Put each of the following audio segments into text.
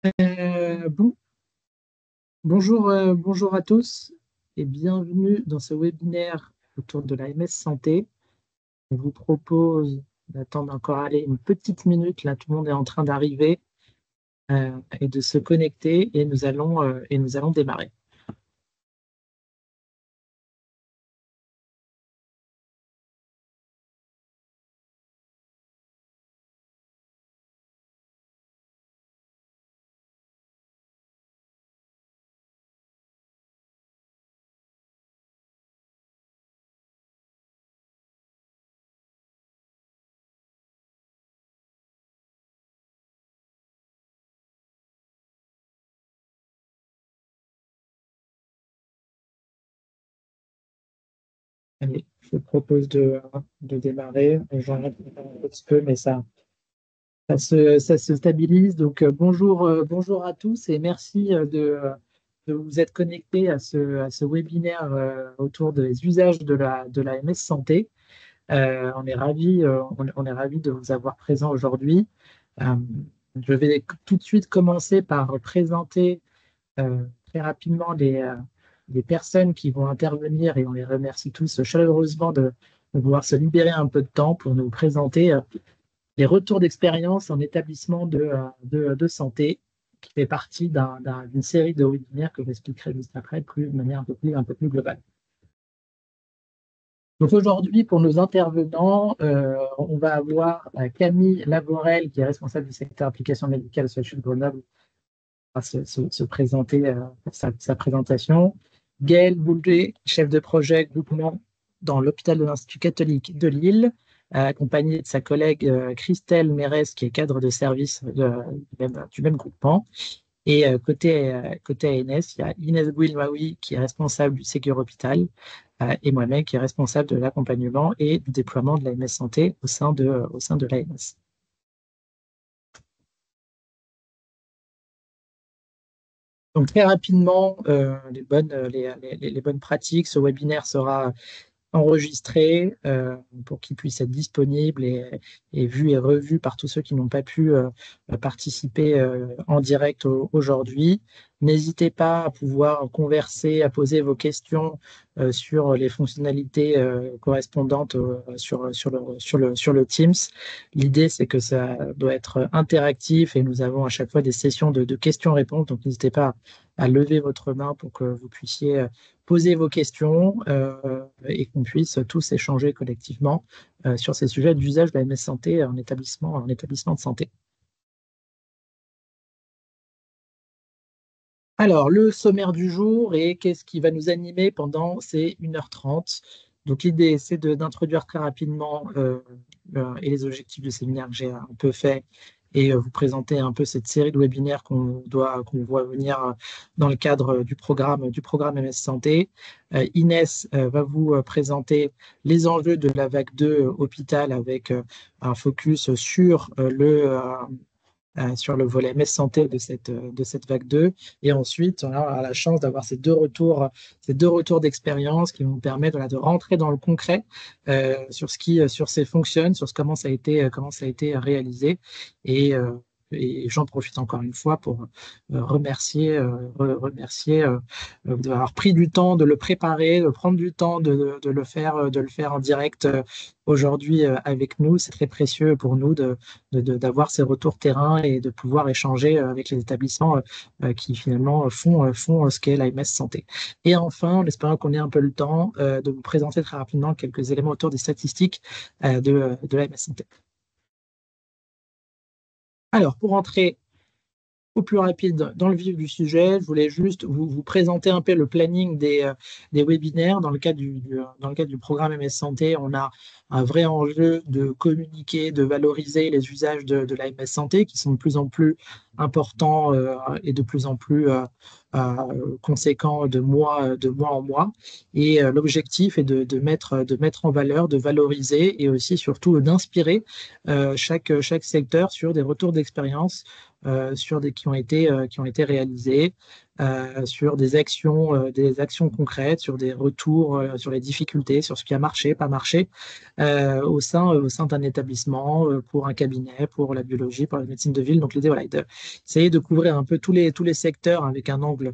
Bon, bonjour, bonjour à tous et bienvenue dans ce webinaire autour de la MS Santé. On vous propose d'attendre encore une petite minute. Là, tout le monde est en train d'arriver et de se connecter et nous allons démarrer. Allez, je vous propose de démarrer. J'en ai un petit peu, mais ça se stabilise. Donc, bonjour à tous et merci de vous être connectés à ce webinaire autour des usages de la MS Santé. On est ravis de vous avoir présent aujourd'hui. Euh, je vais tout de suite commencer par présenter très rapidement les personnes qui vont intervenir et on les remercie tous chaleureusement de pouvoir se libérer un peu de temps pour nous présenter les retours d'expérience en établissement de santé, qui fait partie d'une série de webinaires que j'expliquerai juste après, de manière un peu plus globale. Donc aujourd'hui, pour nos intervenants, on va avoir Camille Laborel, qui est responsable du secteur application médicale sur de Grenoble, qui va se présenter pour sa présentation. Gaël Boulger, chef de projet groupement dans l'hôpital de l'Institut catholique de Lille, accompagné de sa collègue Christelle Mérès, qui est cadre de service du même groupement. Et côté ANS, il y a Inès Bouilmaoui qui est responsable du Ségur Hôpital et moi-même qui est responsable de l'accompagnement et du déploiement de l'AMS Santé au sein de l'ANS. Donc très rapidement, les bonnes pratiques. Ce webinaire sera enregistré pour qu'il puisse être disponible et vu et revu par tous ceux qui n'ont pas pu participer en direct aujourd'hui. N'hésitez pas à pouvoir converser, à poser vos questions sur les fonctionnalités correspondantes sur le Teams. L'idée, c'est que ça doit être interactif et nous avons à chaque fois des sessions de questions-réponses. Donc, n'hésitez pas à lever votre main pour que vous puissiez poser vos questions et qu'on puisse tous échanger collectivement sur ces sujets d'usage de la MS Santé en établissement de santé. Alors, le sommaire du jour et qu'est-ce qui va nous animer pendant ces 1h30. Donc, l'idée, c'est d'introduire très rapidement et les objectifs du séminaire que j'ai un peu fait et vous présenter un peu cette série de webinaires qu'on voit venir dans le cadre du programme MS Santé. Inès va vous présenter les enjeux de la vague 2 hôpital avec un focus sur le volet MS Santé de cette vague 2. Et ensuite, on a la chance d'avoir ces deux retours d'expérience qui vont nous permettre de rentrer dans le concret sur ces fonctionne, comment ça a été réalisé. Et, euh, et j'en profite encore une fois pour remercier d'avoir pris du temps de le préparer, de prendre du temps de le faire en direct aujourd'hui avec nous. C'est très précieux pour nous d'avoir ces retours terrain et de pouvoir échanger avec les établissements qui finalement font ce qu'est l'AMS Santé. Et enfin, en espérant qu'on ait un peu le temps de vous présenter très rapidement quelques éléments autour des statistiques de l'AMS Santé. Alors, pour entrer au plus rapide dans le vif du sujet, je voulais juste vous présenter un peu le planning des webinaires. Dans le cadre du programme MS Santé, on a un vrai enjeu de communiquer, de valoriser les usages de la MS Santé qui sont de plus en plus importants et de plus en plus conséquents de mois en mois. Et l'objectif est de mettre en valeur, de valoriser et aussi surtout d'inspirer chaque secteur sur des retours d'expérience qui ont été réalisés. sur des actions concrètes, sur des retours, sur les difficultés, sur ce qui a marché, pas marché, au sein d'un établissement, pour un cabinet, pour la biologie, pour la médecine de ville. Donc l'idée, voilà, est d'essayer de couvrir un peu tous les secteurs avec un angle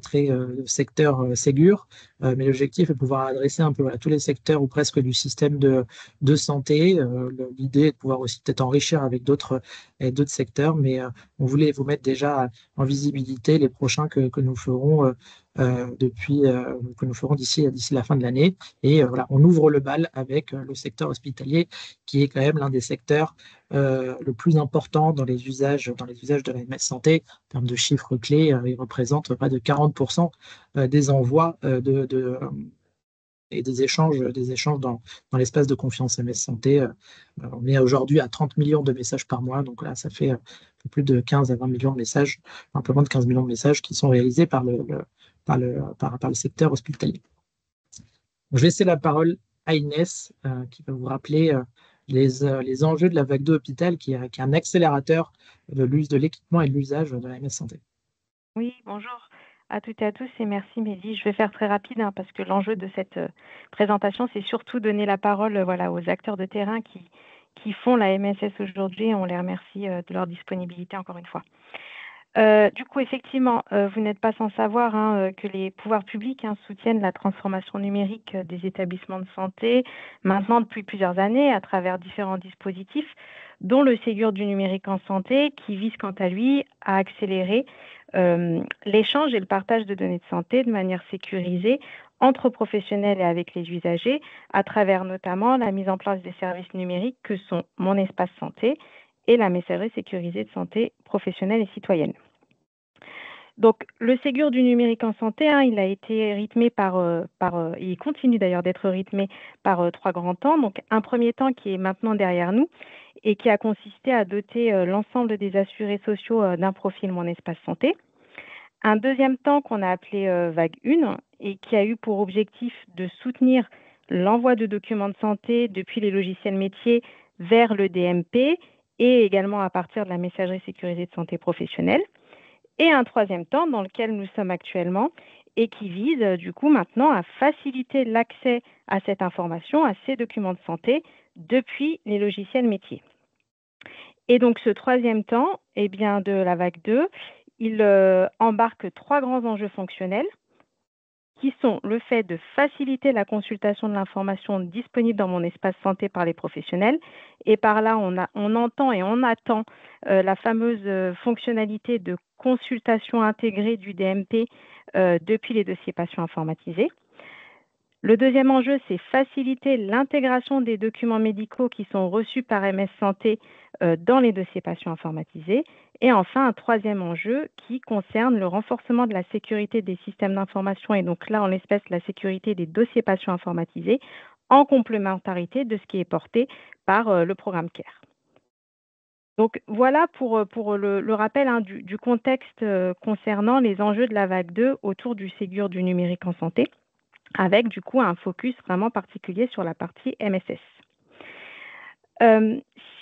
très secteur Ségur, mais l'objectif est de pouvoir adresser un peu voilà, tous les secteurs ou presque du système de santé. L'idée est de pouvoir aussi peut-être enrichir avec d'autres secteurs, mais on voulait vous mettre déjà en visibilité les prochains que nous ferons que nous ferons d'ici la fin de l'année. Et voilà, on ouvre le bal avec le secteur hospitalier, qui est quand même l'un des secteurs le plus important dans les usages de la MS Santé. En termes de chiffres clés, il représente près de 40% des envois et des échanges dans l'espace de confiance MS Santé. On est aujourd'hui à 30 millions de messages par mois, donc là, ça fait plus de 15 à 20 millions de messages, un peu moins de 15 millions de messages qui sont réalisés par le secteur hospitalier. Je vais laisser la parole à Inès, qui va vous rappeler les enjeux de la vague 2 hôpital, qui est un accélérateur de l'use de l'équipement et de l'usage de la MS Santé. Oui, bonjour à toutes et à tous et merci Mehdi. Je vais faire très rapide parce que l'enjeu de cette présentation, c'est surtout donner la parole voilà, aux acteurs de terrain qui font la MSS aujourd'hui. On les remercie de leur disponibilité encore une fois. Du coup, effectivement, vous n'êtes pas sans savoir que les pouvoirs publics soutiennent la transformation numérique des établissements de santé maintenant depuis plusieurs années à travers différents dispositifs, dont le Ségur du numérique en santé, qui vise quant à lui à accélérer l'échange et le partage de données de santé de manière sécurisée entre professionnels et avec les usagers, à travers notamment la mise en place des services numériques que sont Mon Espace Santé et la messagerie sécurisée de santé professionnelle et citoyenne. Donc, le Ségur du numérique en santé, il a été rythmé il continue d'ailleurs d'être rythmé par 3 grands temps. Donc, un premier temps qui est maintenant derrière nous et qui a consisté à doter l'ensemble des assurés sociaux d'un profil Mon Espace Santé. Un deuxième temps qu'on a appelé vague 1 et qui a eu pour objectif de soutenir l'envoi de documents de santé depuis les logiciels métiers vers le DMP et également à partir de la messagerie sécurisée de santé professionnelle. Et un troisième temps dans lequel nous sommes actuellement et qui vise du coup maintenant à faciliter l'accès à cette information, à ces documents de santé depuis les logiciels métiers. Et donc ce troisième temps, de la vague 2, il embarque 3 grands enjeux fonctionnels qui sont le fait de faciliter la consultation de l'information disponible dans Mon Espace Santé par les professionnels. Et par là, on entend et on attend la fameuse fonctionnalité de consultation intégrée du DMP depuis les dossiers patients informatisés. Le deuxième enjeu, c'est faciliter l'intégration des documents médicaux qui sont reçus par MS Santé dans les dossiers patients informatisés. Et enfin, un troisième enjeu qui concerne le renforcement de la sécurité des systèmes d'information et donc là, en l'espèce, la sécurité des dossiers patients informatisés en complémentarité de ce qui est porté par le programme CARE. Donc voilà pour le rappel du contexte concernant les enjeux de la vague 2 autour du Ségur du numérique en santé, avec du coup un focus vraiment particulier sur la partie MSS.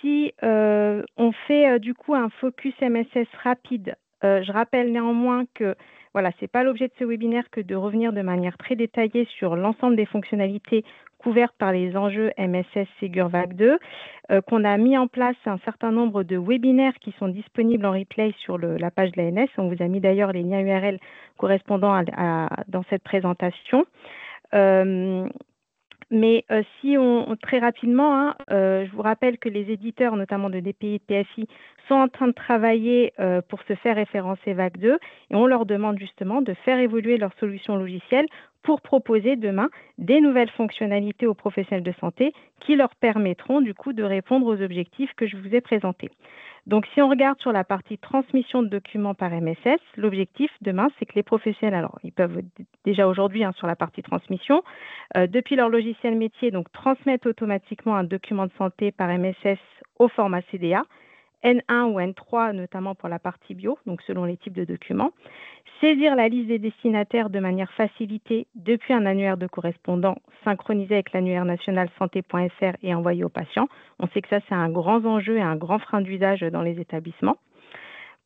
Si on fait du coup un focus MSS rapide, je rappelle néanmoins que voilà, ce n'est pas l'objet de ce webinaire que de revenir de manière très détaillée sur l'ensemble des fonctionnalités couvertes par les enjeux MSS Ségur Vague 2, qu'on a mis en place un certain nombre de webinaires qui sont disponibles en replay sur la page de l'ANS. On vous a mis d'ailleurs les liens URL correspondant dans cette présentation. Mais très rapidement, je vous rappelle que les éditeurs, notamment de DPI et de PFI, sont en train de travailler pour se faire référencer Vague 2 et on leur demande justement de faire évoluer leurs solutions logicielles pour proposer demain des nouvelles fonctionnalités aux professionnels de santé qui leur permettront du coup de répondre aux objectifs que je vous ai présentés. Donc, si on regarde sur la partie transmission de documents par MSS, l'objectif demain, c'est que les professionnels, alors ils peuvent déjà aujourd'hui sur la partie transmission, depuis leur logiciel métier, donc transmettre automatiquement un document de santé par MSS au format CDA, N1 ou N3 notamment pour la partie bio, donc selon les types de documents, saisir la liste des destinataires de manière facilitée depuis un annuaire de correspondants synchronisé avec l'annuaire national santé.fr et envoyé aux patients. On sait que ça, c'est un grand enjeu et un grand frein d'usage dans les établissements.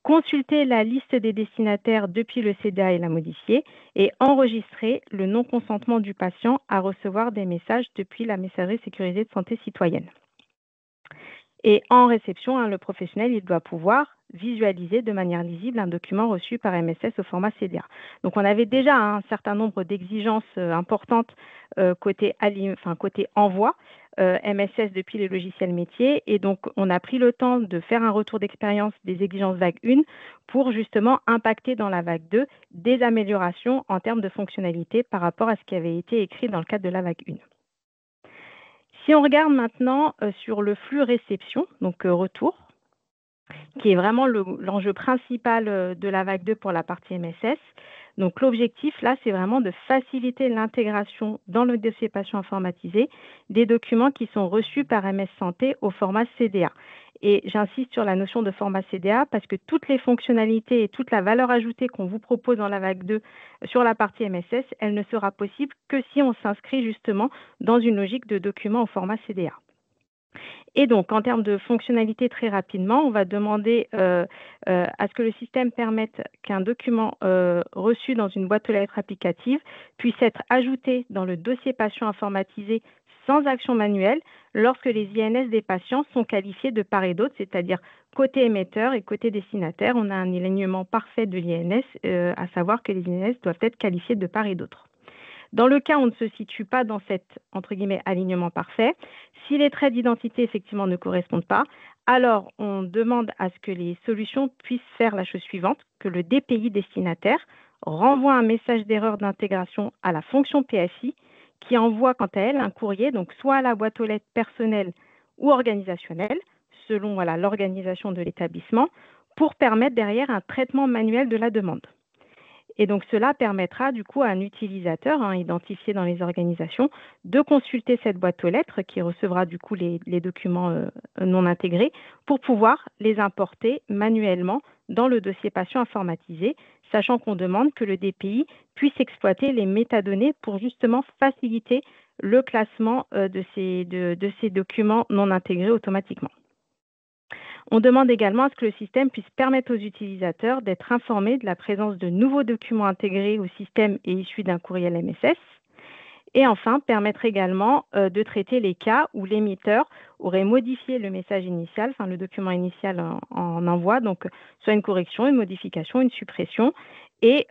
consulter la liste des destinataires depuis le CDA et la modifier, et enregistrer le non-consentement du patient à recevoir des messages depuis la messagerie sécurisée de santé citoyenne. Et en réception, le professionnel, il doit pouvoir visualiser de manière lisible un document reçu par MSS au format CDA. Donc, on avait déjà un certain nombre d'exigences importantes côté envoi MSS depuis les logiciels métiers. Et donc, on a pris le temps de faire un retour d'expérience des exigences vague 1 pour justement impacter dans la vague 2 des améliorations en termes de fonctionnalité par rapport à ce qui avait été écrit dans le cadre de la vague 1. Si on regarde maintenant sur le flux réception, donc retour, qui est vraiment l'enjeu principal de la vague 2 pour la partie MSS. Donc l'objectif là, c'est vraiment de faciliter l'intégration dans le dossier patient informatisé des documents qui sont reçus par MS Santé au format CDA. Et j'insiste sur la notion de format CDA parce que toutes les fonctionnalités et toute la valeur ajoutée qu'on vous propose dans la vague 2 sur la partie MSS, elle ne sera possible que si on s'inscrit justement dans une logique de document au format CDA. Et donc, en termes de fonctionnalité, très rapidement, on va demander à ce que le système permette qu'un document reçu dans une boîte aux lettres applicative puisse être ajouté dans le dossier patient informatisé sans action manuelle lorsque les INS des patients sont qualifiés de part et d'autre, c'est-à-dire côté émetteur et côté destinataire. On a un alignement parfait de l'INS, à savoir que les INS doivent être qualifiés de part et d'autre. Dans le cas où on ne se situe pas dans cet, entre guillemets, alignement parfait, si les traits d'identité, effectivement, ne correspondent pas, alors on demande à ce que les solutions puissent faire la chose suivante, que le DPI destinataire renvoie un message d'erreur d'intégration à la fonction PSI qui envoie, quant à elle, un courrier, donc soit à la boîte aux lettres personnelle ou organisationnelle, selon l'organisation de l'établissement, pour permettre derrière un traitement manuel de la demande. Et donc, cela permettra du coup à un utilisateur identifié dans les organisations de consulter cette boîte aux lettres qui recevra du coup les documents non intégrés pour pouvoir les importer manuellement dans le dossier patient informatisé, sachant qu'on demande que le DPI puisse exploiter les métadonnées pour justement faciliter le classement de ces documents non intégrés automatiquement. On demande également à ce que le système puisse permettre aux utilisateurs d'être informés de la présence de nouveaux documents intégrés au système et issus d'un courriel MSS. Et enfin, permettre également de traiter les cas où l'émetteur aurait modifié le message initial, le document initial en envoi, donc soit une correction, une modification, une suppression. Et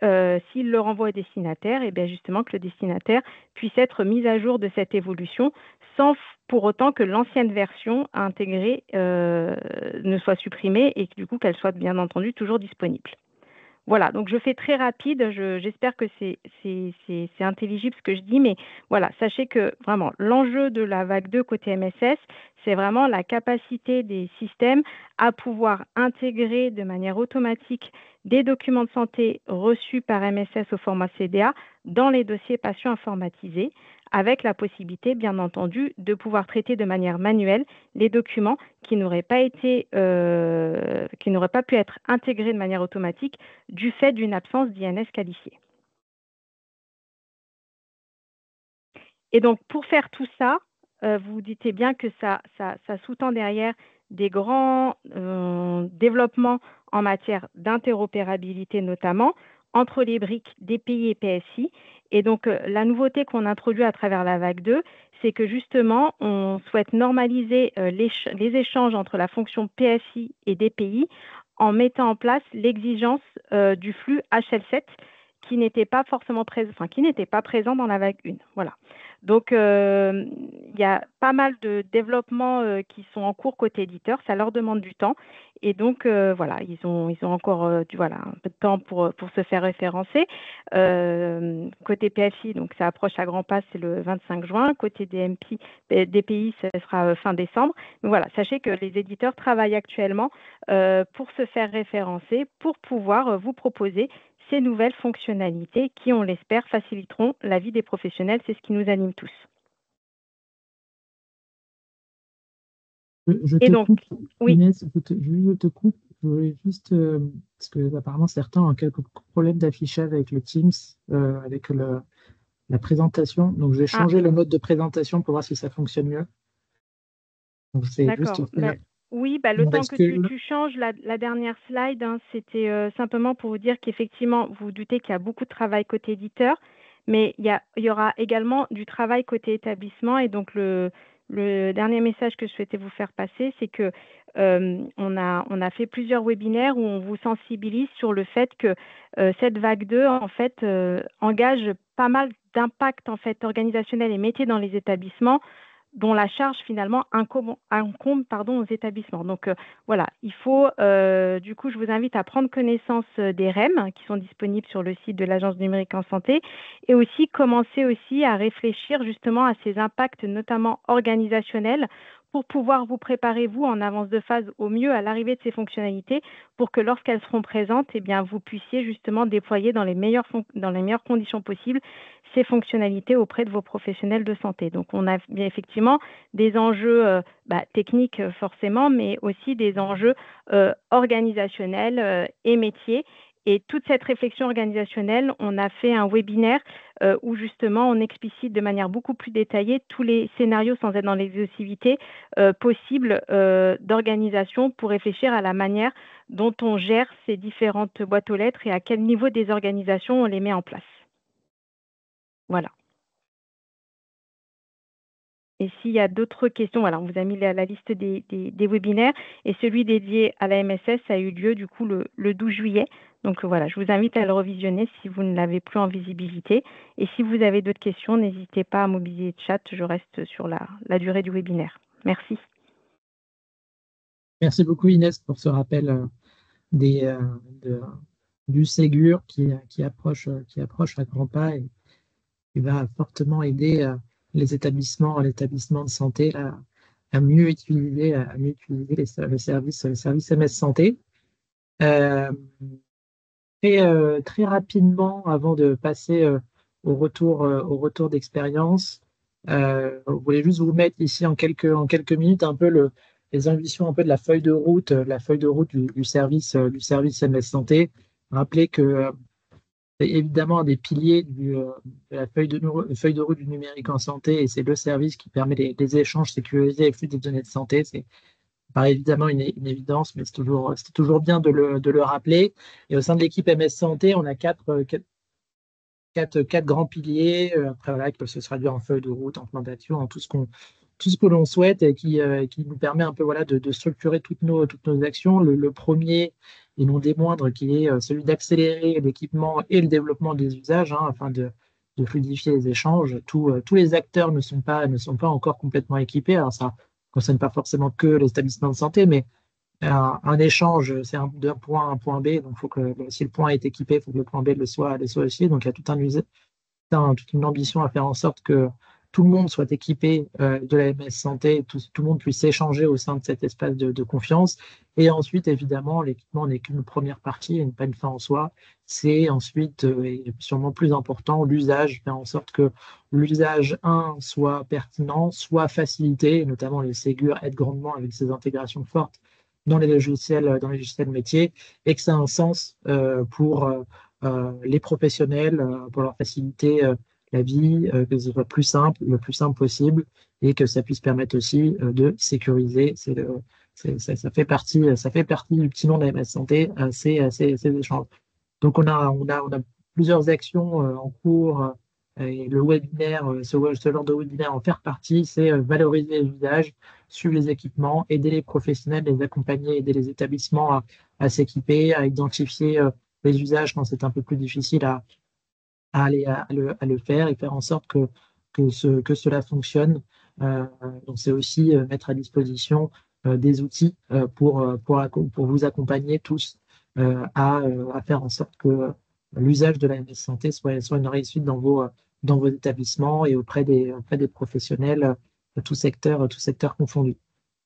s'il le renvoie au destinataire, et bien justement que le destinataire puisse être mis à jour de cette évolution sans pour autant que l'ancienne version intégrée ne soit supprimée et que du coup qu'elle soit bien entendu toujours disponible. Voilà, donc je fais très rapide, j'espère que c'est intelligible ce que je dis, mais voilà, sachez que vraiment l'enjeu de la vague 2 côté MSS, c'est vraiment la capacité des systèmes à pouvoir intégrer de manière automatique des documents de santé reçus par MSS au format CDA dans les dossiers patients informatisés, avec la possibilité, bien entendu, de pouvoir traiter de manière manuelle les documents qui n'auraient pas pu être intégrés de manière automatique du fait d'une absence d'INS qualifié. Et donc, pour faire tout ça, vous vous doutez bien que ça sous-tend derrière des grands développements en matière d'interopérabilité notamment, entre les briques DPI et PSI. Et donc, la nouveauté qu'on introduit à travers la vague 2, c'est que justement, on souhaite normaliser les échanges entre la fonction PSI et DPI en mettant en place l'exigence du flux HL7 qui n'était pas forcément présent, qui n'était pas présent dans la vague 1. Voilà. Donc, il y a pas mal de développements qui sont en cours côté éditeur. Ça leur demande du temps. Et donc, voilà, ils ont encore un peu de temps pour se faire référencer. Côté PFI, donc ça approche à grands pas, c'est le 25 juin. Côté DPI, ce sera fin décembre. Mais voilà, sachez que les éditeurs travaillent actuellement pour se faire référencer, pour pouvoir vous proposer ces nouvelles fonctionnalités qui, on l'espère, faciliteront la vie des professionnels. C'est ce qui nous anime tous. Je te coupe, Inès, je te coupe. Je voulais juste, parce que apparemment certains ont quelques problèmes d'affichage avec le Teams, avec la présentation. Donc, je vais changer le mode de présentation pour voir si ça fonctionne mieux. Donc, D'accord. Oui, bah, le Comment temps que est-ce que... tu changes la dernière slide, hein, c'était simplement pour vous dire qu'effectivement, vous vous doutez qu'il y a beaucoup de travail côté éditeur, mais il y aura également du travail côté établissement. Et donc, le dernier message que je souhaitais vous faire passer, c'est que on a fait plusieurs webinaires où on vous sensibilise sur le fait que cette vague 2, en fait, engage pas mal d'impact en fait, organisationnel et métier dans les établissements, dont la charge finalement incombe pardon, aux établissements. Donc voilà, il faut, du coup, je vous invite à prendre connaissance des REM qui sont disponibles sur le site de l'Agence du numérique en santé, et aussi commencer aussi à réfléchir justement à ces impacts, notamment organisationnels, pour pouvoir vous préparer, vous, en avance de phase au mieux à l'arrivée de ces fonctionnalités, pour que lorsqu'elles seront présentes, eh bien, vous puissiez justement déployer dans les meilleures conditions possibles ces fonctionnalités auprès de vos professionnels de santé. Donc, on a bien effectivement des enjeux techniques forcément, mais aussi des enjeux organisationnels et métiers. Et toute cette réflexion organisationnelle, on a fait un webinaire où justement on explicite de manière beaucoup plus détaillée tous les scénarios, sans être dans l'exhaustivité, possibles d'organisation, pour réfléchir à la manière dont on gère ces différentes boîtes aux lettres et à quel niveau des organisations on les met en place. Voilà. Et s'il y a d'autres questions, voilà, on vous a mis la liste des webinaires, et celui dédié à la MSS a eu lieu du coup le 12 juillet. Donc voilà, je vous invite à le revisionner si vous ne l'avez plus en visibilité. Et si vous avez d'autres questions, n'hésitez pas à mobiliser le chat, je reste sur la durée du webinaire. Merci. Merci beaucoup Inès pour ce rappel des, de- du Ségur qui approche à grands pas et qui va fortement aider l'établissement de santé là, à mieux utiliser le service MS Santé. Euh, très rapidement, avant de passer au retour d'expérience, je voulais juste vous mettre ici en quelques minutes un peu les ambitions un peu de la feuille de route du service MS Santé. Rappelez que c'est évidemment un des piliers de la feuille de route du numérique en santé, et c'est le service qui permet les échanges sécurisés et flux des données de santé. C'est paraît évidemment une évidence, mais c'est toujours bien de le rappeler. Et au sein de l'équipe MS Santé, on a quatre grands piliers, après voilà, qui peuvent se traduire en feuille de route, en plan d'action, en tout ce que l'on souhaite, et qui nous permet un peu voilà, de structurer toutes nos actions. Le premier, et non des moindres, qui est celui d'accélérer l'équipement et le développement des usages, hein, afin de fluidifier les échanges. Tous les acteurs ne sont pas encore complètement équipés. Alors ça ne concerne pas forcément que les établissements de santé, mais un échange, c'est d'un point à un point B. Donc, faut que, si le point est équipé, il faut que le point B le soit aussi. Donc, il y a toute une ambition à faire en sorte que tout le monde soit équipé de la MS Santé, tout le monde puisse échanger au sein de cet espace de confiance. Et ensuite, évidemment, l'équipement n'est qu'une première partie et pas une fin en soi. C'est ensuite, et sûrement plus important, l'usage, faire en sorte que l'usage, soit pertinent, soit facilité, et notamment les Ségur aident grandement avec ces intégrations fortes dans les logiciels métiers, et que ça a un sens les professionnels, pour leur faciliter la vie, que ce soit le plus simple possible, et que ça puisse permettre aussi de sécuriser. Ça fait partie du petit nom de la MS Santé, ces échanges. Donc, on a plusieurs actions en cours, et le webinaire, ce genre de webinaire en faire partie, c'est valoriser les usages, suivre les équipements, aider les professionnels, les accompagner, aider les établissements à s'équiper, à identifier les usages quand c'est un peu plus difficile à le faire, et faire en sorte que cela fonctionne. Donc, c'est aussi mettre à disposition des outils pour vous accompagner tous à faire en sorte que l'usage de la MS Santé soit une réussite dans vos établissements et auprès des professionnels, tout secteur confondu.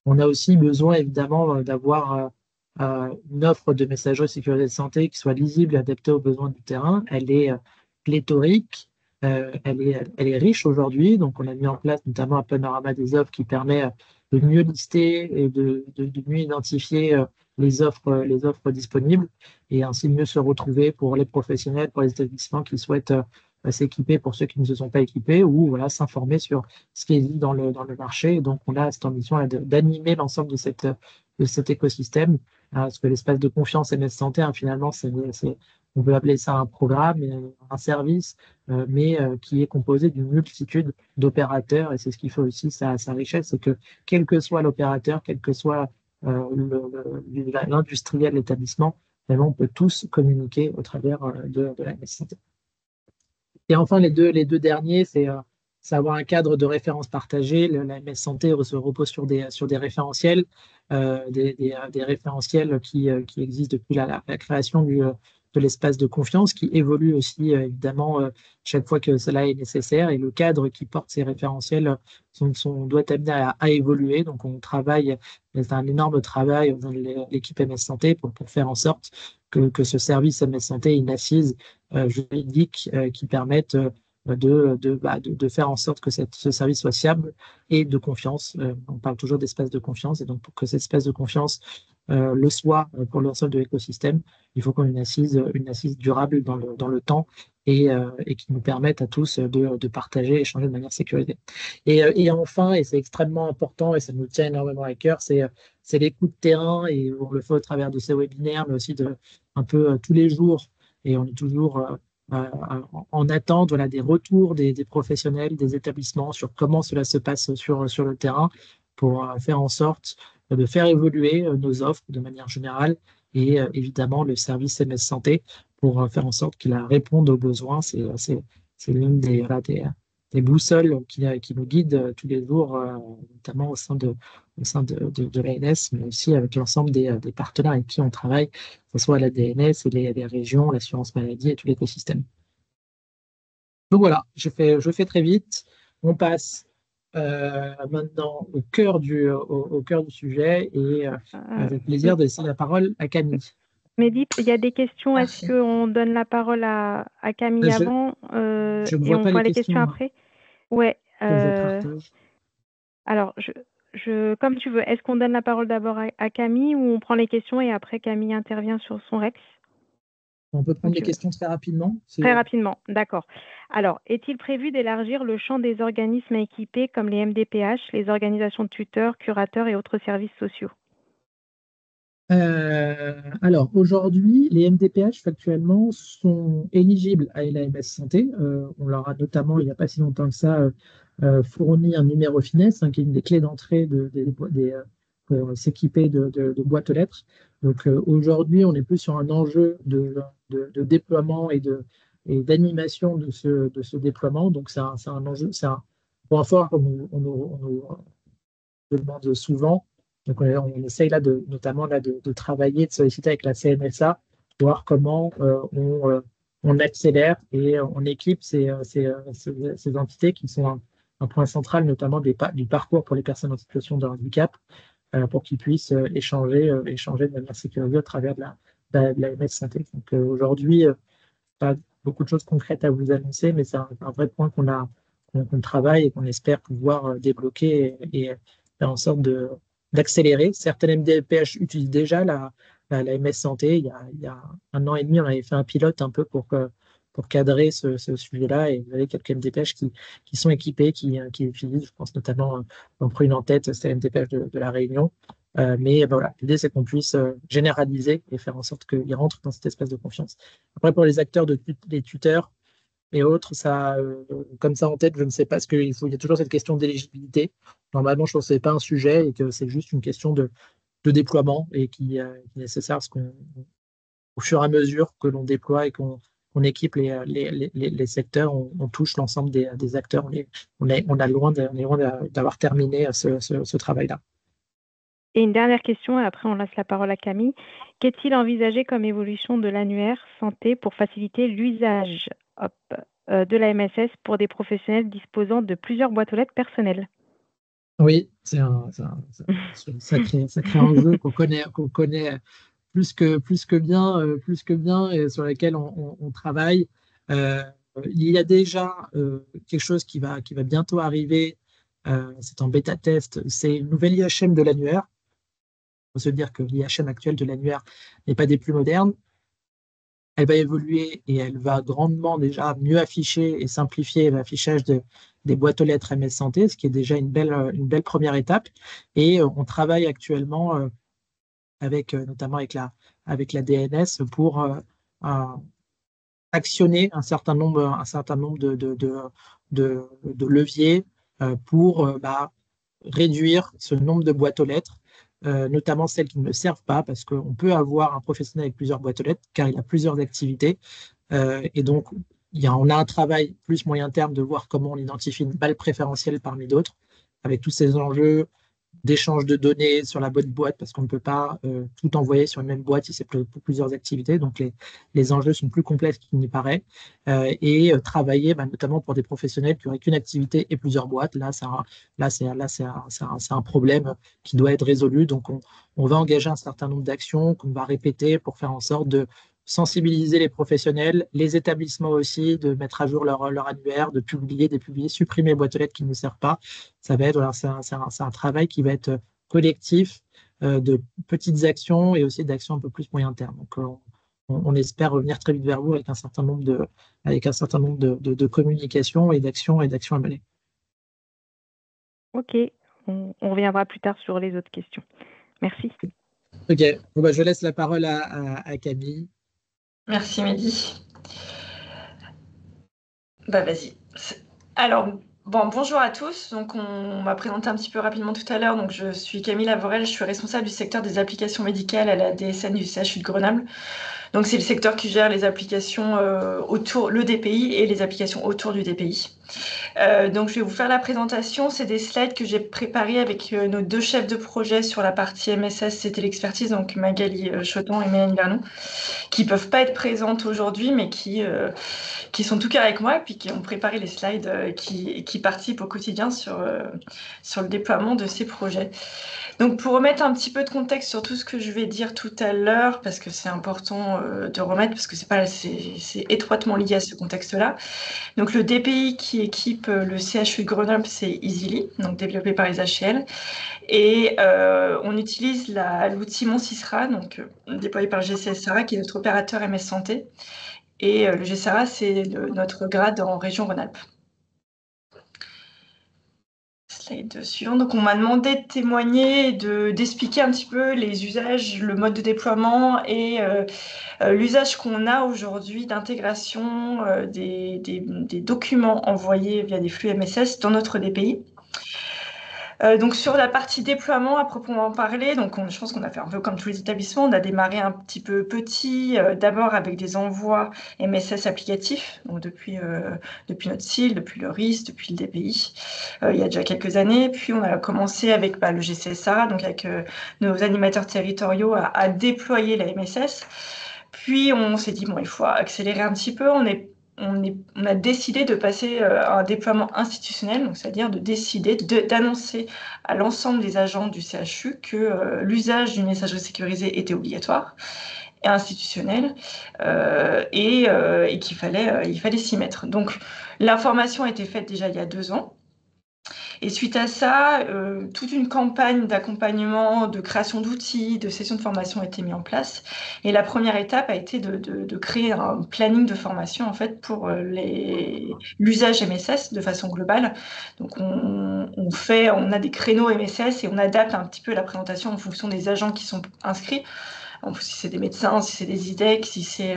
On a aussi besoin évidemment d'avoir une offre de messagerie sécurité de santé qui soit lisible et adaptée aux besoins du terrain. Elle est pléthorique, elle est riche aujourd'hui. Donc, on a mis en place notamment un panorama des offres qui permet de mieux lister et de mieux identifier les offres disponibles, et ainsi mieux se retrouver pour les professionnels, pour les établissements qui souhaitent s'équiper pour ceux qui ne se sont pas équipés ou voilà, s'informer sur ce qui existe dans le marché. Et donc, on a cette ambition d'animer l'ensemble de cet écosystème. Parce que l'espace de confiance MS Santé, hein, finalement, on peut appeler ça un programme, un service, mais qui est composé d'une multitude d'opérateurs. Et c'est ce qui fait aussi sa richesse, c'est que quel que soit l'opérateur, quel que soit l'industriel, l'établissement, vraiment, on peut tous communiquer au travers de la MS Santé. Et enfin, les deux derniers, c'est avoir un cadre de référence partagé. La MS Santé se repose sur des référentiels, des référentiels qui existent depuis la création de l'espace de confiance, qui évolue aussi évidemment chaque fois que cela est nécessaire. Et le cadre qui porte ces référentiels doit être amené à évoluer. Donc, on travaille, c'est un énorme travail dans l'équipe MS Santé pour faire en sorte que ce service MS Santé ait une assise juridiques qui permettent de faire en sorte que ce service soit fiable et de confiance. On parle toujours d'espace de confiance, et donc pour que cet espace de confiance le soit pour l'ensemble de l'écosystème, il faut qu'on ait une assise durable dans le temps et qui nous permette à tous de partager et échanger de manière sécurisée. Et enfin, et c'est extrêmement important et ça nous tient énormément à cœur, c'est l'écoute de terrain, et on le fait au travers de ces webinaires, mais aussi un peu tous les jours, et on est toujours en attente voilà, des retours des professionnels, des établissements sur comment cela se passe sur le terrain pour faire en sorte de faire évoluer nos offres de manière générale et évidemment le service MS Santé pour faire en sorte qu'il réponde aux besoins. C'est l'une voilà, des boussoles qui nous guident tous les jours, notamment au sein de l'ANS, mais aussi avec l'ensemble des partenaires avec qui on travaille, que ce soit la DNS et les régions, l'assurance maladie et tout l'écosystème. Donc voilà, je fais très vite. On passe maintenant au cœur du sujet et avec plaisir de laisser la parole à Camille. Mehdi, il y a des questions. Est-ce Parfait. qu'on donne la parole à Camille avant Je ne et vois on pas voit les les questions questions après? Ouais. que je partage. Alors, comme tu veux, est-ce qu'on donne la parole d'abord à Camille ou on prend les questions et après Camille intervient sur son Rex? On peut prendre les questions très rapidement. Très rapidement, d'accord. Alors, est-il prévu d'élargir le champ des organismes équipés comme les MDPH, les organisations de tuteurs, curateurs et autres services sociaux? Alors, aujourd'hui, les MDPH factuellement sont éligibles à l'AMS Santé. On leur a notamment, il n'y a pas si longtemps que ça, fourni un numéro finesse, qui est une des clés d'entrée pour s'équiper de boîtes aux lettres. Donc, aujourd'hui, on est plus sur un enjeu de déploiement et d'animation de ce déploiement. Donc, c'est un enjeu, c'est un point fort qu'on nous demande souvent. Donc, on essaye là notamment de travailler, de solliciter avec la CNSA, voir comment on accélère et on équipe ces entités qui sont un point central, notamment du parcours pour les personnes en situation de handicap, pour qu'ils puissent échanger de manière sécurisée au travers de la MS Santé. Donc, aujourd'hui, pas beaucoup de choses concrètes à vous annoncer, mais c'est un vrai point qu'on travaille et qu'on espère pouvoir débloquer et faire en sorte d'accélérer. Certaines MDPH utilisent déjà la MS Santé. Il y a un an et demi, on avait fait un pilote un peu pour cadrer ce sujet-là. Et vous avez quelques MDPH qui sont équipés, qui utilisent, je pense notamment, on prend une en tête, c'est la MDPH de La Réunion. Mais voilà, l'idée, c'est qu'on puisse généraliser et faire en sorte qu'ils rentrent dans cet espace de confiance. Après, pour les acteurs, les tuteurs et autres, comme ça en tête, je ne sais pas, parce qu'il y a toujours cette question d'éligibilité. Normalement, je pense que ce n'est pas un sujet et que c'est juste une question de déploiement et qui est nécessaire parce qu'au fur et à mesure que l'on déploie et qu'on équipe les secteurs, on touche l'ensemble des acteurs. On est loin d'avoir terminé ce travail-là. Et une dernière question, et après on laisse la parole à Camille. Qu'est-il envisagé comme évolution de l'annuaire santé pour faciliter l'usage de la MSS pour des professionnels disposant de plusieurs boîtes aux lettres personnelles? Oui, c'est un sacré enjeu qu'on connaît plus que bien et sur lesquels on travaille. Il y a déjà quelque chose qui va bientôt arriver. C'est en bêta test. C'est une nouvelle IHM de l'annuaire. Il faut se dire que l'IHM actuelle de l'annuaire n'est pas des plus modernes. Elle va évoluer et elle va grandement déjà mieux afficher et simplifier l'affichage des boîtes aux lettres MS Santé, ce qui est déjà une belle première étape. Et on travaille actuellement avec, notamment avec la DNS pour actionner un certain nombre de leviers pour réduire ce nombre de boîtes aux lettres, notamment celles qui ne servent pas, parce qu'on peut avoir un professionnel avec plusieurs boîtes aux lettres, car il a plusieurs activités. Et donc, on a un travail plus moyen terme de voir comment on identifie une balle préférentielle parmi d'autres, avec tous ces enjeux d'échange de données sur la bonne boîte, parce qu'on ne peut pas tout envoyer sur une même boîte si c'est pour plusieurs activités. Donc, les enjeux sont plus complexes qu'il n'y paraît. Travailler notamment pour des professionnels qui n'auraient qu'une activité et plusieurs boîtes. C'est un problème qui doit être résolu. Donc, on va engager un certain nombre d'actions qu'on va répéter pour faire en sorte de sensibiliser les professionnels, les établissements aussi, de mettre à jour leur annuaire, de publier, supprimer les boîtes aux lettres qui ne nous servent pas. Ça va être, voilà, c'est un travail qui va être collectif, de petites actions et aussi d'actions un peu plus moyen terme. Donc, on espère revenir très vite vers vous avec un certain nombre de communications et d'actions à mener. Ok, on reviendra plus tard sur les autres questions. Merci. Ok, bon, je laisse la parole à Camille. Merci Mehdi. Vas-y. Alors, bonjour à tous. Donc, on m'a présenté un petit peu rapidement tout à l'heure. Donc, je suis Camille Lavorel, je suis responsable du secteur des applications médicales à la DSN du CHU de Grenoble. Donc, c'est le secteur qui gère les applications autour, le DPI et les applications autour du DPI. Donc, je vais vous faire la présentation. C'est des slides que j'ai préparés avec nos deux chefs de projet sur la partie MSS et téléexpertise, donc Magali Choton et Mélanie Vernon, qui peuvent pas être présentes aujourd'hui, mais qui sont tout cœur avec moi, et puis qui ont préparé les slides, qui participent au quotidien sur le déploiement de ces projets. Donc, pour remettre un petit peu de contexte sur tout ce que je vais dire tout à l'heure, parce que c'est important de remettre, parce que c'est étroitement lié à ce contexte-là. Donc, le DPI qui équipe le CHU de Grenoble, c'est Easily, donc développé par les HL. Et on utilise l'outil Monsisra, donc déployé par GCSRA, qui est notre opérateur MS Santé. Et le GCSRA, c'est notre grade en région Rhône-Alpes. Slide suivant. Donc, on m'a demandé de témoigner, d'expliquer un petit peu les usages, le mode de déploiement et l'usage qu'on a aujourd'hui d'intégration des documents envoyés via des flux MSS dans notre DPI. Donc, sur la partie déploiement à proprement parler, donc je pense qu'on a fait un peu comme tous les établissements. On a démarré un petit peu petit, d'abord avec des envois MSS applicatifs, donc depuis notre SIL, depuis le RIS, depuis le DPI, il y a déjà quelques années. Puis on a commencé avec le GCSA, donc avec nos animateurs territoriaux à déployer la MSS. Puis on s'est dit, il faut accélérer un petit peu. On a décidé de passer à un déploiement institutionnel, donc c'est-à-dire de décider d'annoncer à l'ensemble des agents du CHU que l'usage d'une messagerie sécurisée était obligatoire et institutionnel et qu'il fallait s'y mettre. Donc l'information a été faite déjà il y a 2 ans. Et suite à ça, toute une campagne d'accompagnement, de création d'outils, de sessions de formation a été mise en place. Et la première étape a été de créer un planning de formation en fait pour l'usage MSS de façon globale. Donc on a des créneaux MSS et on adapte un petit peu la présentation en fonction des agents qui sont inscrits. Si c'est des médecins, si c'est des IDEC, si c'est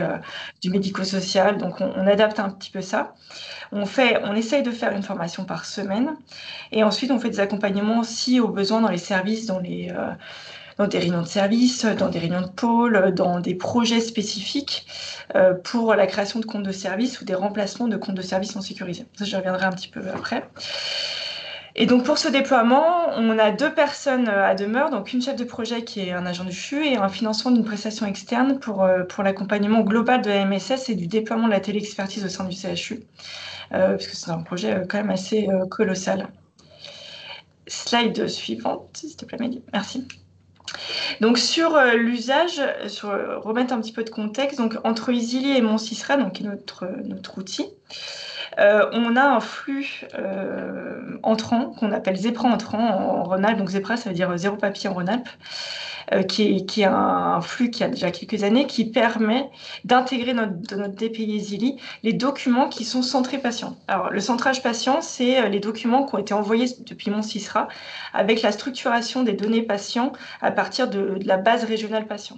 du médico-social, donc on adapte un petit peu ça. On essaye de faire une formation par semaine et ensuite on fait des accompagnements aussi aux besoins dans les services, dans des réunions de service, dans des réunions de pôle, dans des projets spécifiques pour la création de comptes de service ou des remplacements de comptes de service non sécurisés. Ça, je reviendrai un petit peu après. Et donc pour ce déploiement, on a 2 personnes à demeure, donc une chef de projet qui est un agent du FU et un financement d'une prestation externe pour l'accompagnement global de la MSS et du déploiement de la téléexpertise au sein du CHU, parce que c'est un projet quand même assez colossal. Slide suivante, s'il te plaît, Mehdi. Merci. Donc sur l'usage, remettre un petit peu de contexte, donc entre Easily et Monsisra, donc qui est notre outil, On a un flux entrant qu'on appelle ZEPRA entrant en Rhône-Alpes. Donc ZEPRA, ça veut dire zéro papier en Rhône-Alpes, qui est un flux qui a déjà quelques années, qui permet d'intégrer dans notre DPI Easily les documents qui sont centrés patients. Alors, le centrage patient, c'est les documents qui ont été envoyés depuis mon CISRA avec la structuration des données patients à partir de la base régionale patient.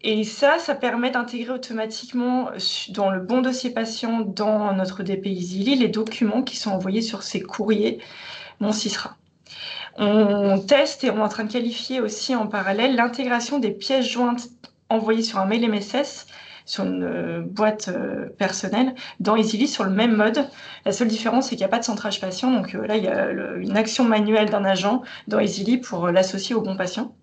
Et ça permet d'intégrer automatiquement dans le bon dossier patient dans notre DPI Easily les documents qui sont envoyés sur ces courriers mon CISRA. On teste et on est en train de qualifier aussi en parallèle l'intégration des pièces jointes envoyées sur un mail MSS, sur une boîte personnelle, dans Easily sur le même mode. La seule différence, c'est qu'il n'y a pas de centrage patient. Donc là, il y a une action manuelle d'un agent dans Easily pour l'associer au bon patient.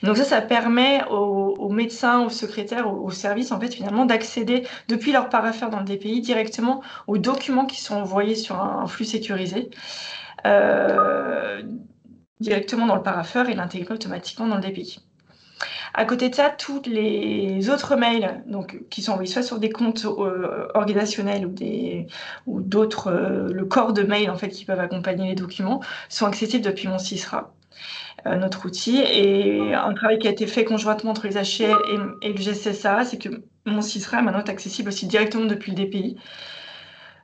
Donc ça permet aux médecins, aux secrétaires, aux services, en fait, finalement, d'accéder depuis leur parapheur dans le DPI directement aux documents qui sont envoyés sur un flux sécurisé. Directement dans le parapheur et l'intégrer automatiquement dans le DPI. À côté de ça, tous les autres mails qui sont envoyés soit sur des comptes organisationnels ou d'autres, le corps de mail en fait, qui peuvent accompagner les documents, sont accessibles depuis mon CISRA, notre outil. Et un travail qui a été fait conjointement entre les HCL et le GCSA, c'est que mon CISRA maintenant est accessible aussi directement depuis le DPI.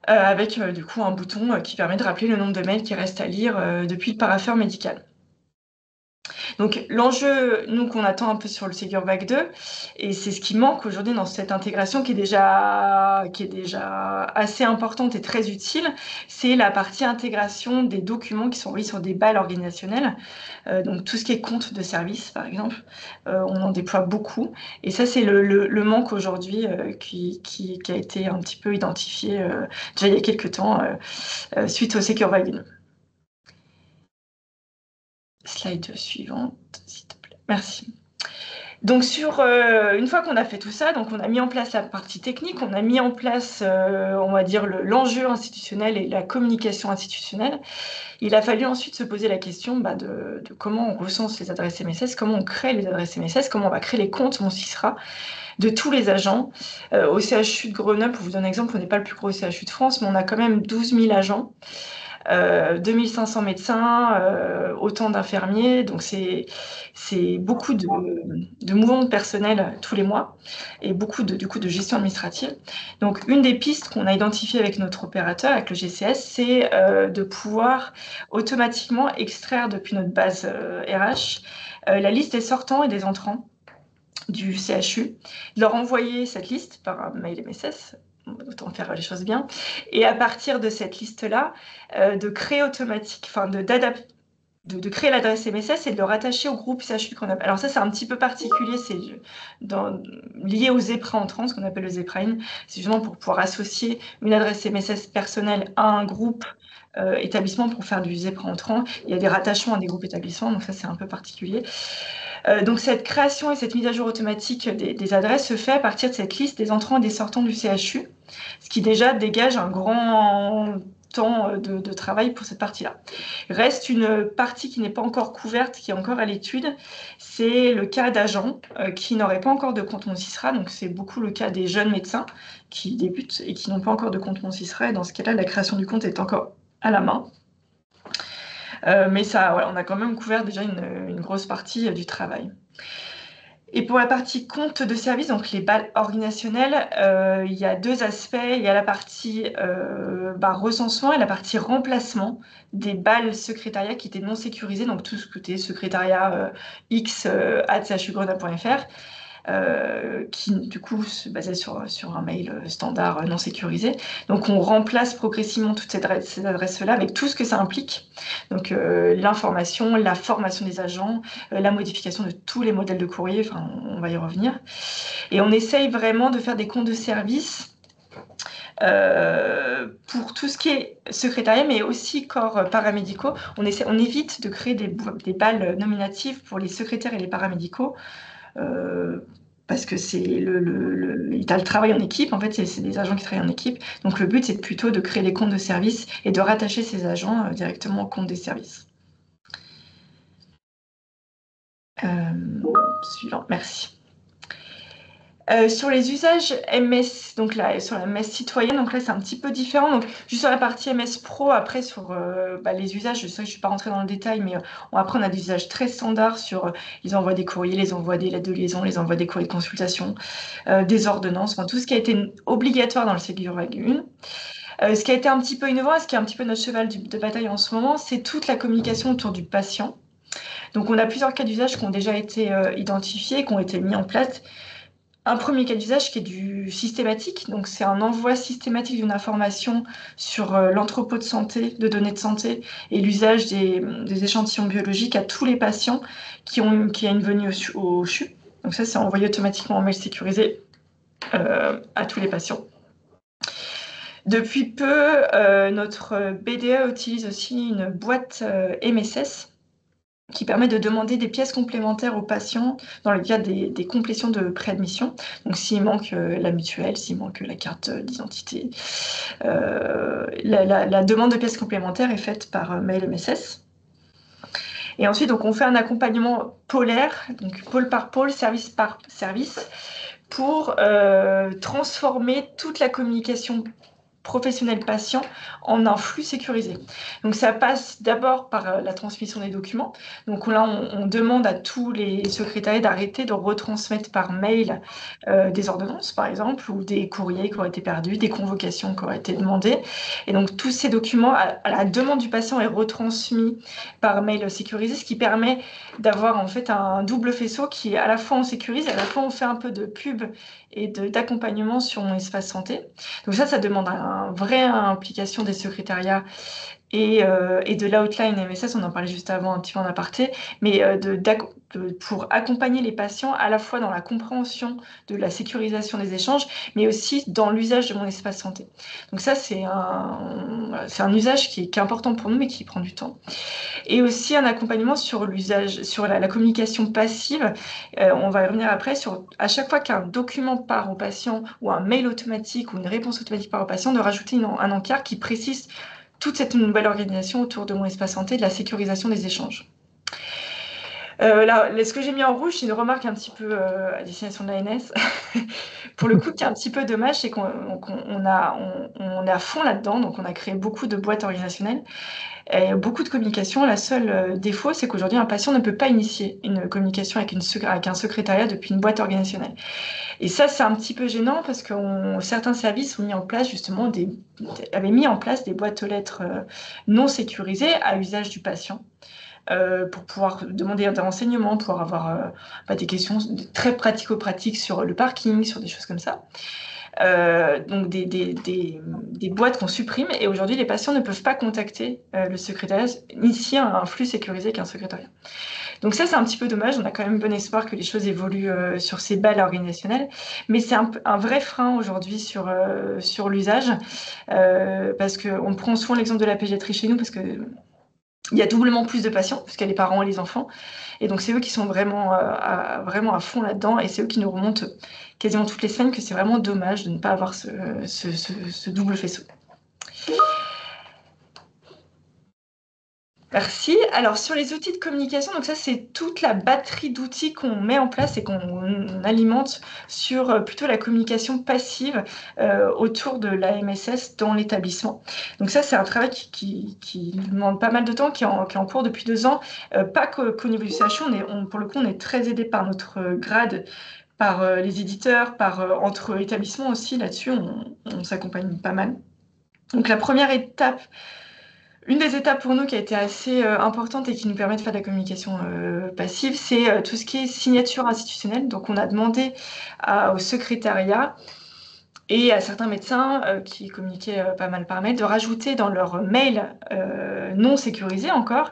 Avec du coup un bouton qui permet de rappeler le nombre de mails qui restent à lire depuis le parapheur médical. Donc l'enjeu, nous, qu'on attend un peu sur le SecureVac 2, et c'est ce qui manque aujourd'hui dans cette intégration qui est déjà assez importante et très utile, c'est la partie intégration des documents qui sont envoyés sur des balles organisationnelles. Donc tout ce qui est compte de service, par exemple, on en déploie beaucoup. Et ça, c'est le manque aujourd'hui qui a été un petit peu identifié déjà il y a quelques temps suite au SecureVac 2. Slide suivante, s'il te plaît. Merci. Donc une fois qu'on a fait tout ça, donc on a mis en place la partie technique, on a mis en place, on va dire, l'enjeu institutionnel et la communication institutionnelle. Il a fallu ensuite se poser la question de comment on recense les adresses MSS, comment on crée les adresses MSS, comment on va créer les comptes mon CISRA de tous les agents. Au CHU de Grenoble, pour vous donner un exemple, on n'est pas le plus gros CHU de France, mais on a quand même 12 000 agents. 2500 médecins, autant d'infirmiers, donc c'est beaucoup de mouvements de personnel tous les mois et beaucoup de gestion administrative. Donc une des pistes qu'on a identifiées avec notre opérateur, avec le GCS, c'est de pouvoir automatiquement extraire depuis notre base RH la liste des sortants et des entrants du CHU, leur envoyer cette liste par mail MSS, autant faire les choses bien, et à partir de cette liste-là, de créer de créer l'adresse MSS et de le rattacher au groupe CHU qu'on appelle. Alors ça, c'est un petit peu particulier, c'est lié au ZEPRA entrant, ce qu'on appelle le ZEPRA-IN, c'est justement pour pouvoir associer une adresse MSS personnelle à un groupe établissement pour faire du ZEPRA entrant. Il y a des rattachements à des groupes établissements, donc ça, c'est un peu particulier. Donc cette création et cette mise à jour automatique des adresses se fait à partir de cette liste des entrants et des sortants du CHU, ce qui déjà dégage un grand temps de travail pour cette partie-là. Reste une partie qui n'est pas encore couverte, qui est encore à l'étude, c'est le cas d'agents qui n'auraient pas encore de compte mon CISRA, donc c'est beaucoup le cas des jeunes médecins qui débutent et qui n'ont pas encore de compte mon CISRA, et dans ce cas-là, la création du compte est encore à la main. Mais ça, voilà, on a quand même couvert déjà une grosse partie du travail. Et pour la partie compte de service, donc les balles organisationnelles, il y a deux aspects. Il y a la partie recensement et la partie remplacement des balles secrétariat qui étaient non sécurisées, donc tout ce qui était secrétariat x@chugrenable.fr. Qui du coup se basait sur un mail standard non sécurisé. Donc on remplace progressivement toutes ces adresses-là avec tout ce que ça implique. Donc l'information, la formation des agents, la modification de tous les modèles de courrier, enfin on va y revenir. Et on essaye vraiment de faire des comptes de service pour tout ce qui est secrétariat, mais aussi corps paramédicaux. On évite de créer des balles nominatives pour les secrétaires et les paramédicaux. Parce que t'as le travail en équipe, en fait, c'est des agents qui travaillent en équipe. Donc le but, c'est plutôt de créer des comptes de service et de rattacher ces agents directement au compte des services. Suivant, merci. Sur les usages MS, donc là, sur la MS citoyenne, donc là c'est un petit peu différent. Donc juste sur la partie MS Pro, après sur les usages, je sais que je ne suis pas rentrée dans le détail, mais après on a des usages très standards sur les envois des courriers, les envois des lettres de liaison, les envois des courriers de consultation, des ordonnances, enfin, tout ce qui a été obligatoire dans le Ségur Reg 1. Ce qui a été un petit peu innovant, et ce qui est un petit peu notre cheval de bataille en ce moment, c'est toute la communication autour du patient. Donc on a plusieurs cas d'usage qui ont déjà été identifiés, qui ont été mis en place. Un premier cas d'usage qui est du systématique, donc c'est un envoi systématique d'une information sur l'entrepôt de santé, de données de santé et l'usage des échantillons biologiques à tous les patients qui a une venue au CHU. Donc ça, c'est envoyé automatiquement en mail sécurisé à tous les patients. Depuis peu, notre BDE utilise aussi une boîte MSS qui permet de demander des pièces complémentaires aux patients dans le cadre des complétions de préadmission. Donc s'il manque la mutuelle, s'il manque la carte d'identité, la demande de pièces complémentaires est faite par mail MSS. Et ensuite, donc, on fait un accompagnement pôlaire, donc pôle par pôle, service par service, pour transformer toute la communication professionnel patient en un flux sécurisé. Donc ça passe d'abord par la transmission des documents. Donc là, on demande à tous les secrétariats d'arrêter de retransmettre par mail des ordonnances, par exemple, ou des courriers qui auraient été perdus, des convocations qui auraient été demandées. Et donc tous ces documents, à la demande du patient, est retransmis par mail sécurisé, ce qui permet d'avoir en fait un double faisceau qui, à la fois on sécurise, à la fois on fait un peu de pub et d'accompagnement sur mon espace santé. Donc ça demande une vraie implication des secrétariats et de l'outline MSS, on en parlait juste avant un petit peu en aparté, mais pour accompagner les patients à la fois dans la compréhension de la sécurisation des échanges, mais aussi dans l'usage de mon espace santé. Donc ça, c'est un usage qui est important pour nous, mais qui prend du temps. Et aussi un accompagnement sur l'usage, sur la communication passive. On va y revenir après, à chaque fois qu'un document part au patient, ou un mail automatique, ou une réponse automatique part au patient, de rajouter un encart qui précise toute cette nouvelle organisation autour de mon espace santé, de la sécurisation des échanges. Là, ce que j'ai mis en rouge, c'est une remarque un petit peu à destination de l'ANS. Pour le coup, qui est un petit peu dommage, c'est qu'on est à fond là-dedans, donc on a créé beaucoup de boîtes organisationnelles, et beaucoup de communication. La seule défaut, c'est qu'aujourd'hui, un patient ne peut pas initier une communication avec un secrétariat depuis une boîte organisationnelle. Et ça, c'est un petit peu gênant parce que certains services ont mis en place justement avaient mis en place des boîtes aux lettres non sécurisées à usage du patient. Pour pouvoir demander des renseignements, pour avoir des questions très pratico-pratiques sur le parking, sur des choses comme ça. Donc des boîtes qu'on supprime, et aujourd'hui les patients ne peuvent pas contacter le secrétariat, initier un flux sécurisé qu'un secrétariat. Donc ça, c'est un petit peu dommage. On a quand même bon espoir que les choses évoluent sur ces balles organisationnelles, mais c'est un vrai frein aujourd'hui sur l'usage, parce qu'on prend souvent l'exemple de la pédiatrie chez nous, parce que il y a doublement plus de patients, puisqu'il y a les parents et les enfants. Et donc, c'est eux qui sont vraiment à fond là-dedans. Et c'est eux qui nous remontent quasiment toutes les semaines que c'est vraiment dommage de ne pas avoir ce double faisceau. Merci. Alors, sur les outils de communication, donc ça, c'est toute la batterie d'outils qu'on met en place et qu'on alimente sur plutôt la communication passive autour de la MSS dans l'établissement. Donc ça, c'est un travail qui demande pas mal de temps, qui est en cours depuis 2 ans. Pas qu'au niveau du CHU, pour le coup, on est très aidé par notre grade, par les éditeurs, entre établissements aussi. Là-dessus, on s'accompagne pas mal. Donc la première étape, une des étapes pour nous qui a été assez importante et qui nous permet de faire de la communication passive, c'est tout ce qui est signature institutionnelle. Donc on a demandé au secrétariat et à certains médecins qui communiquaient pas mal par mail de rajouter dans leur mail non sécurisé encore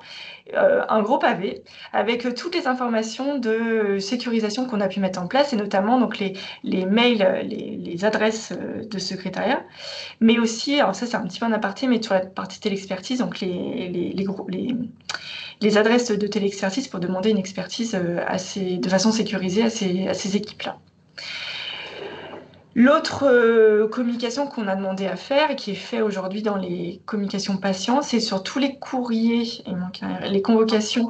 un gros pavé avec toutes les informations de sécurisation qu'on a pu mettre en place, et notamment donc les mails, les adresses de secrétariat, mais aussi, alors ça c'est un petit peu un aparté, mais sur la partie téléexpertise, donc les adresses de téléexpertise pour demander une expertise de façon sécurisée à ces équipes-là. L'autre communication qu'on a demandé à faire et qui est fait aujourd'hui dans les communications patients, c'est sur tous les courriers, les convocations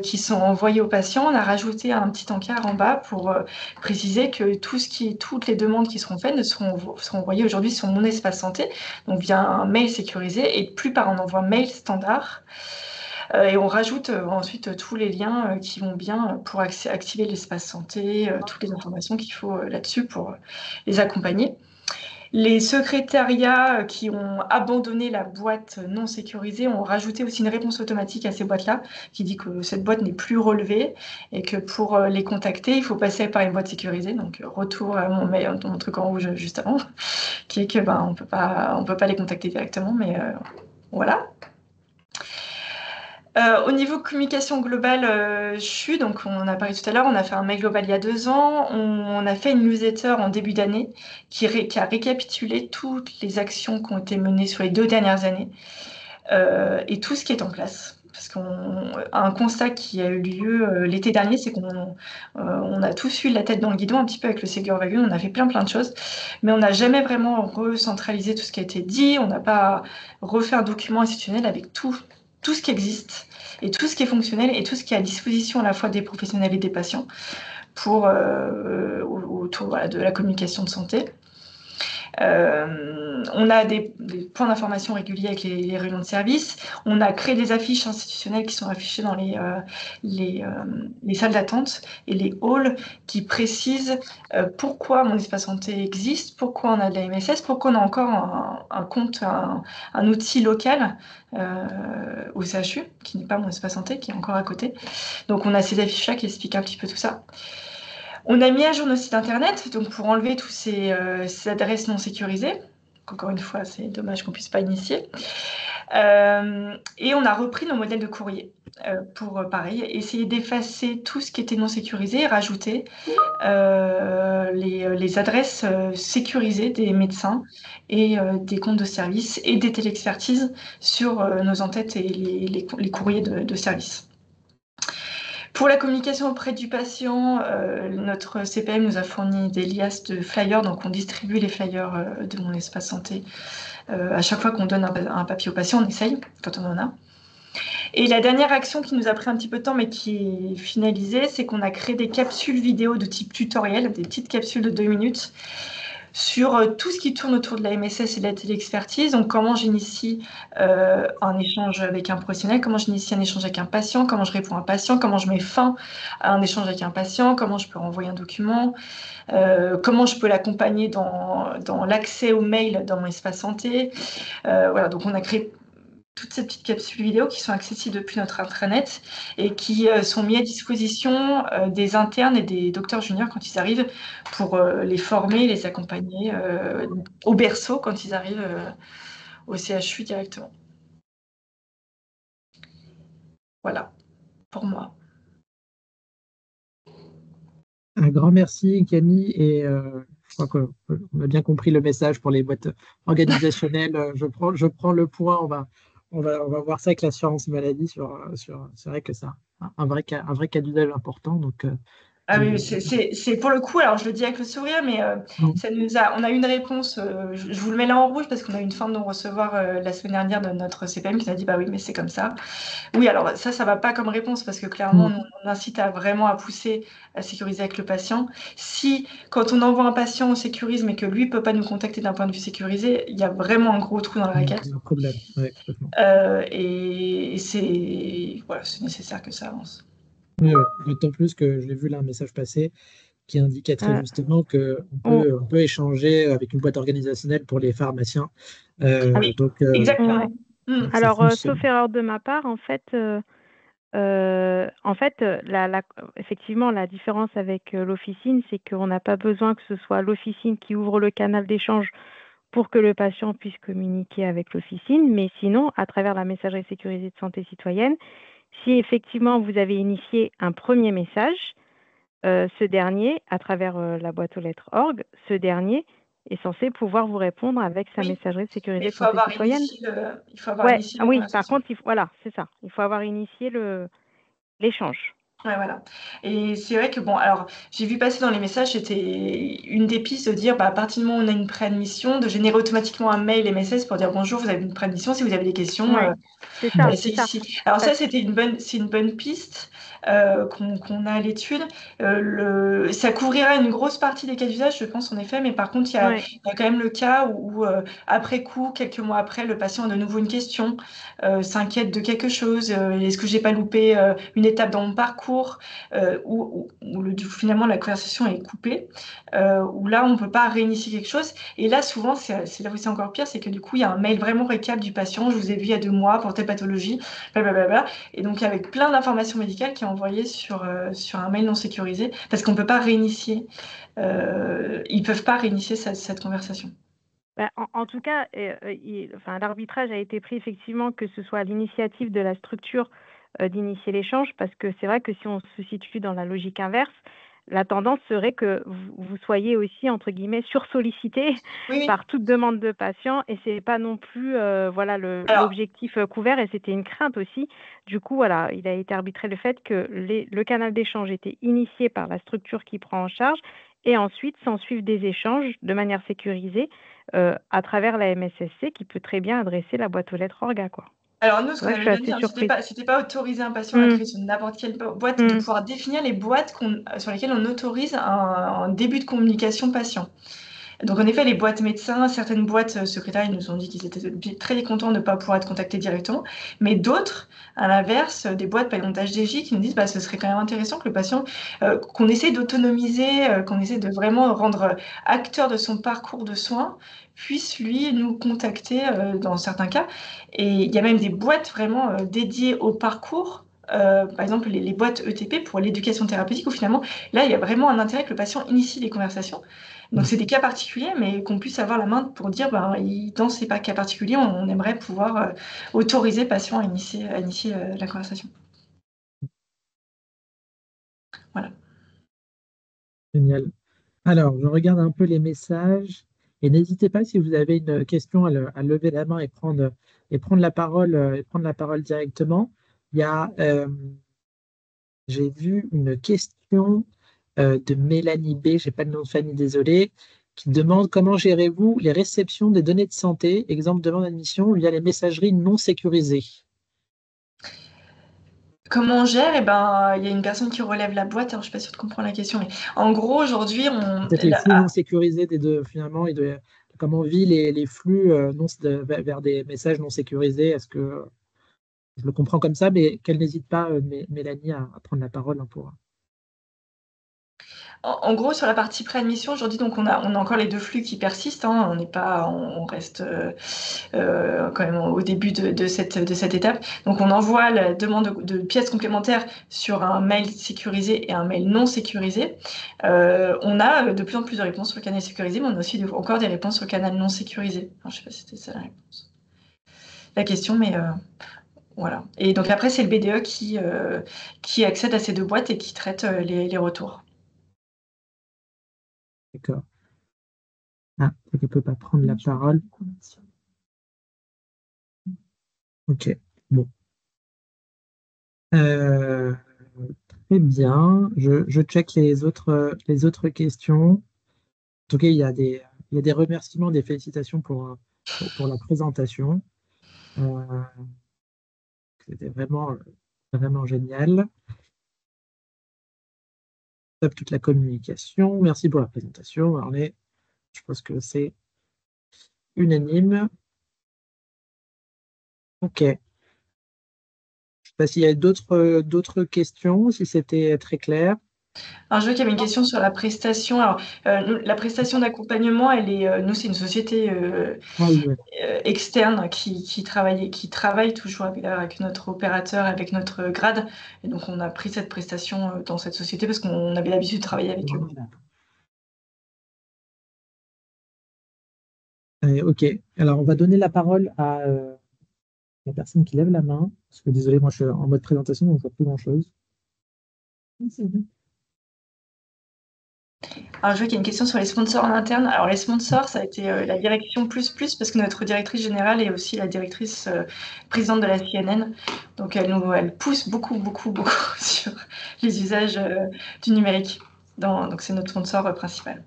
qui sont envoyées aux patients. On a rajouté un petit encart en bas pour préciser que toutes les demandes qui seront faites seront envoyées aujourd'hui sur mon espace santé, donc via un mail sécurisé et plus par un envoi mail standard. Et on rajoute ensuite tous les liens qui vont bien pour activer l'espace santé, toutes les informations qu'il faut là-dessus pour les accompagner. Les secrétariats qui ont abandonné la boîte non sécurisée ont rajouté aussi une réponse automatique à ces boîtes-là qui dit que cette boîte n'est plus relevée et que pour les contacter, il faut passer par une boîte sécurisée. Donc retour à mon truc en rouge juste avant, qui est que on peut pas les contacter directement, mais voilà. Au niveau communication globale, donc on en a parlé tout à l'heure, on a fait un mail global il y a 2 ans, on a fait une newsletter en début d'année qui a récapitulé toutes les actions qui ont été menées sur les 2 dernières années et tout ce qui est en place. Parce qu'un constat qui a eu lieu l'été dernier, c'est qu'on a tous eu la tête dans le guidon un petit peu avec le Ségur Wagon, on a fait plein de choses, mais on n'a jamais vraiment recentralisé tout ce qui a été dit, on n'a pas refait un document institutionnel avec tout ce qui existe et tout ce qui est fonctionnel et tout ce qui est à disposition à la fois des professionnels et des patients pour autour de la communication de santé. On a des points d'information réguliers avec les réunions de service. On a créé des affiches institutionnelles qui sont affichées dans les salles d'attente et les halls qui précisent pourquoi mon espace santé existe, pourquoi on a de la MSS, pourquoi on a encore un compte, un outil local au CHU, qui n'est pas mon espace santé, qui est encore à côté. Donc on a ces affiches-là qui expliquent un petit peu tout ça. On a mis à jour nos sites internet, donc pour enlever tous ces adresses non sécurisées. Encore une fois, c'est dommage qu'on ne puisse pas initier. Et on a repris nos modèles de courrier pour, pareil, essayer d'effacer tout ce qui était non sécurisé et rajouter les adresses sécurisées des médecins et des comptes de service et des téléexpertises sur nos en-têtes et les courriers de service. Pour la communication auprès du patient, notre CPM nous a fourni des liasses de flyers, donc on distribue les flyers de mon espace santé. À chaque fois qu'on donne un papier au patient, on essaye, quand on en a. Et la dernière action qui nous a pris un petit peu de temps, mais qui est finalisée, c'est qu'on a créé des capsules vidéo de type tutoriel, des petites capsules de 2 minutes, sur tout ce qui tourne autour de la MSS et de la téléexpertise. Donc, comment j'initie un échange avec un professionnel, comment j'initie un échange avec un patient, comment je réponds à un patient, comment je mets fin à un échange avec un patient, comment je peux renvoyer un document, comment je peux l'accompagner dans l'accès au mail dans mon espace santé. Voilà, donc on a créé toutes ces petites capsules vidéo qui sont accessibles depuis notre intranet et qui sont mises à disposition des internes et des docteurs juniors quand ils arrivent pour les former, les accompagner au berceau quand ils arrivent au CHU directement. Voilà, pour moi. Un grand merci, Camille. Et je crois qu'on a bien compris le message pour les boîtes organisationnelles. Je prends le point. On va voir ça avec l'assurance maladie. C'est vrai que c'est un vrai cas d'usage important. Donc, Ah oui, c'est pour le coup, alors je le dis avec le sourire, mais on a eu une réponse, je vous le mets là en rouge parce qu'on a eu une fin de non-recevoir la semaine dernière de notre CPM qui nous a dit bah oui, mais c'est comme ça. Oui, alors ça va pas comme réponse parce que clairement, on incite vraiment à pousser, à sécuriser avec le patient. Si, quand on envoie un patient, on sécurise, mais que lui ne peut pas nous contacter d'un point de vue sécurisé, il y a vraiment un gros trou dans la raquette. un problème, ouais, complètement. Et c'est nécessaire que ça avance. Ouais. D'autant plus que j'ai vu là un message passer qui indiquait très justement qu'on peut échanger avec une boîte organisationnelle pour les pharmaciens. Oui, donc, exactement. Alors, sauf erreur de ma part, effectivement, la différence avec l'officine, c'est qu'on n'a pas besoin que ce soit l'officine qui ouvre le canal d'échange pour que le patient puisse communiquer avec l'officine, mais sinon, à travers la messagerie sécurisée de santé citoyenne, si effectivement vous avez initié un premier message, ce dernier, à travers la boîte aux lettres org, ce dernier est censé pouvoir vous répondre avec sa messagerie sécurisée de santé citoyenne. Il faut avoir initié oui, par contre, voilà, c'est ça. Il faut avoir initié l'échange. Ouais, voilà. Et c'est vrai que bon, alors j'ai vu passer dans les messages, c'était une des pistes de dire, à partir du moment où on a une préadmission, de générer automatiquement un mail MSS pour dire bonjour, vous avez une préadmission, si vous avez des questions, Ouais, c'est ça, c'est c'est ça. ici. Alors ça, Parce- c'est une bonne piste qu'on a à l'étude. Ça couvrira une grosse partie des cas d'usage, je pense en effet, mais par contre, ouais, il y a quand même le cas où, après coup, quelques mois après, le patient a de nouveau une question, s'inquiète de quelque chose, est-ce que j'ai pas loupé une étape dans mon parcours, finalement la conversation est coupée, où là, on peut pas réinitier quelque chose. Et là, souvent, c'est là où c'est encore pire, c'est que du coup, il y a un mail vraiment récap du patient. Je vous ai vu il y a 2 mois pour telle pathologie, blablabla. Et donc, avec plein d'informations médicales qui est envoyées sur un mail non sécurisé, parce qu'on ne peut pas réinitier. Ils ne peuvent pas réinitier cette conversation. En tout cas, enfin, l'arbitrage a été pris effectivement que ce soit à l'initiative de la structure d'initier l'échange, parce que c'est vrai que si on se situe dans la logique inverse, la tendance serait que vous soyez aussi, entre guillemets, sursollicité Oui, oui. par toute demande de patient, et c'est pas non plus voilà, Alors, l'objectif couvert, et c'était une crainte aussi. Du coup, voilà, il a été arbitré le fait que le canal d'échange était initié par la structure qui prend en charge, et ensuite s'en suivent des échanges de manière sécurisée à travers la MSSC qui peut très bien adresser la boîte aux lettres orga, quoi. alors nous, ce C'est qu'on vrai que je avait suis bien dit, assez hein, surprise. c'était pas autoriser un patient à Mmh, créer sur n'importe quelle boîte, de mmh, pouvoir définir les boîtes sur lesquelles on autorise un début de communication patient. Donc, en effet, les boîtes médecins, certaines boîtes secrétaires, ils nous ont dit qu'ils étaient très contents de ne pas pouvoir être contactés directement. Mais d'autres, à l'inverse, des boîtes, par exemple d'HDJ, qui nous disent ce serait quand même intéressant que le patient, qu'on essaie d'autonomiser, qu'on essaie de vraiment rendre acteur de son parcours de soins, puisse lui nous contacter dans certains cas. Et il y a même des boîtes vraiment dédiées au parcours. Par exemple, les boîtes ETP pour l'éducation thérapeutique, où finalement, là, il y a vraiment un intérêt que le patient initie les conversations. Donc, c'est des cas particuliers, mais qu'on puisse avoir la main pour dire, dans ces cas particuliers, on aimerait pouvoir autoriser le patient à initier la conversation. Voilà. Génial. Alors, je regarde un peu les messages et n'hésitez pas si vous avez une question à lever la main et prendre la parole directement. Il y a, j'ai vu une question de Mélanie B, j'ai pas le nom de famille, désolé, qui demande comment gérez-vous les réceptions des données de santé, exemple demande d'admission via les messageries non sécurisées. Comment on gère? Eh ben, il y a une personne qui relève la boîte. Alors, je suis pas sûre de comprendre la question, mais en gros, aujourd'hui, Peut-être les flux non sécurisés des deux, finalement, comment on vit les flux vers des messages non sécurisés. Est-ce que je le comprends comme ça, mais qu'elle n'hésite pas, Mélanie, à prendre la parole, hein, pour. En gros, sur la partie préadmission, aujourd'hui, donc on a encore les deux flux qui persistent, hein. On n'est pas, on reste quand même au début de cette étape. Donc, on envoie la demande de pièces complémentaires sur un mail sécurisé et un mail non sécurisé. On a de plus en plus de réponses sur le canal sécurisé, mais on a aussi encore des réponses sur le canal non sécurisé. Alors, je sais pas si c'était ça la réponse. La question, mais voilà. Et donc après, c'est le BDE qui accède à ces deux boîtes et qui traite les retours. D'accord. Ah, elle ne peut pas prendre la parole. Ok. Bon. Euh, Très bien. Je check les autres questions. En tout cas, il y a des remerciements, des félicitations pour la présentation. Euh, C'était vraiment génial. Top toute la communication. Merci pour la présentation. Je pense que c'est unanime. Ok. Je sais pas s'il y a d'autres questions, si c'était très clair. Alors, je vois qu'il y avait une question sur la prestation. Alors, la prestation d'accompagnement, nous, c'est une société Ah oui, ouais. externe qui travaille toujours avec notre opérateur, avec notre grade. Et donc, on a pris cette prestation dans cette société parce qu'on avait l'habitude de travailler avec eux. Ok. Alors, on va donner la parole à la personne qui lève la main. Parce que désolé, moi, je suis en mode présentation, donc je vois plus grand-chose. Alors, je vois qu'il y a une question sur les sponsors en interne. Alors, les sponsors, ça a été la direction plus, parce que notre directrice générale est aussi la directrice présidente de la CNN. Donc, elle pousse beaucoup, beaucoup, beaucoup sur les usages du numérique. Donc, c'est notre sponsor principal.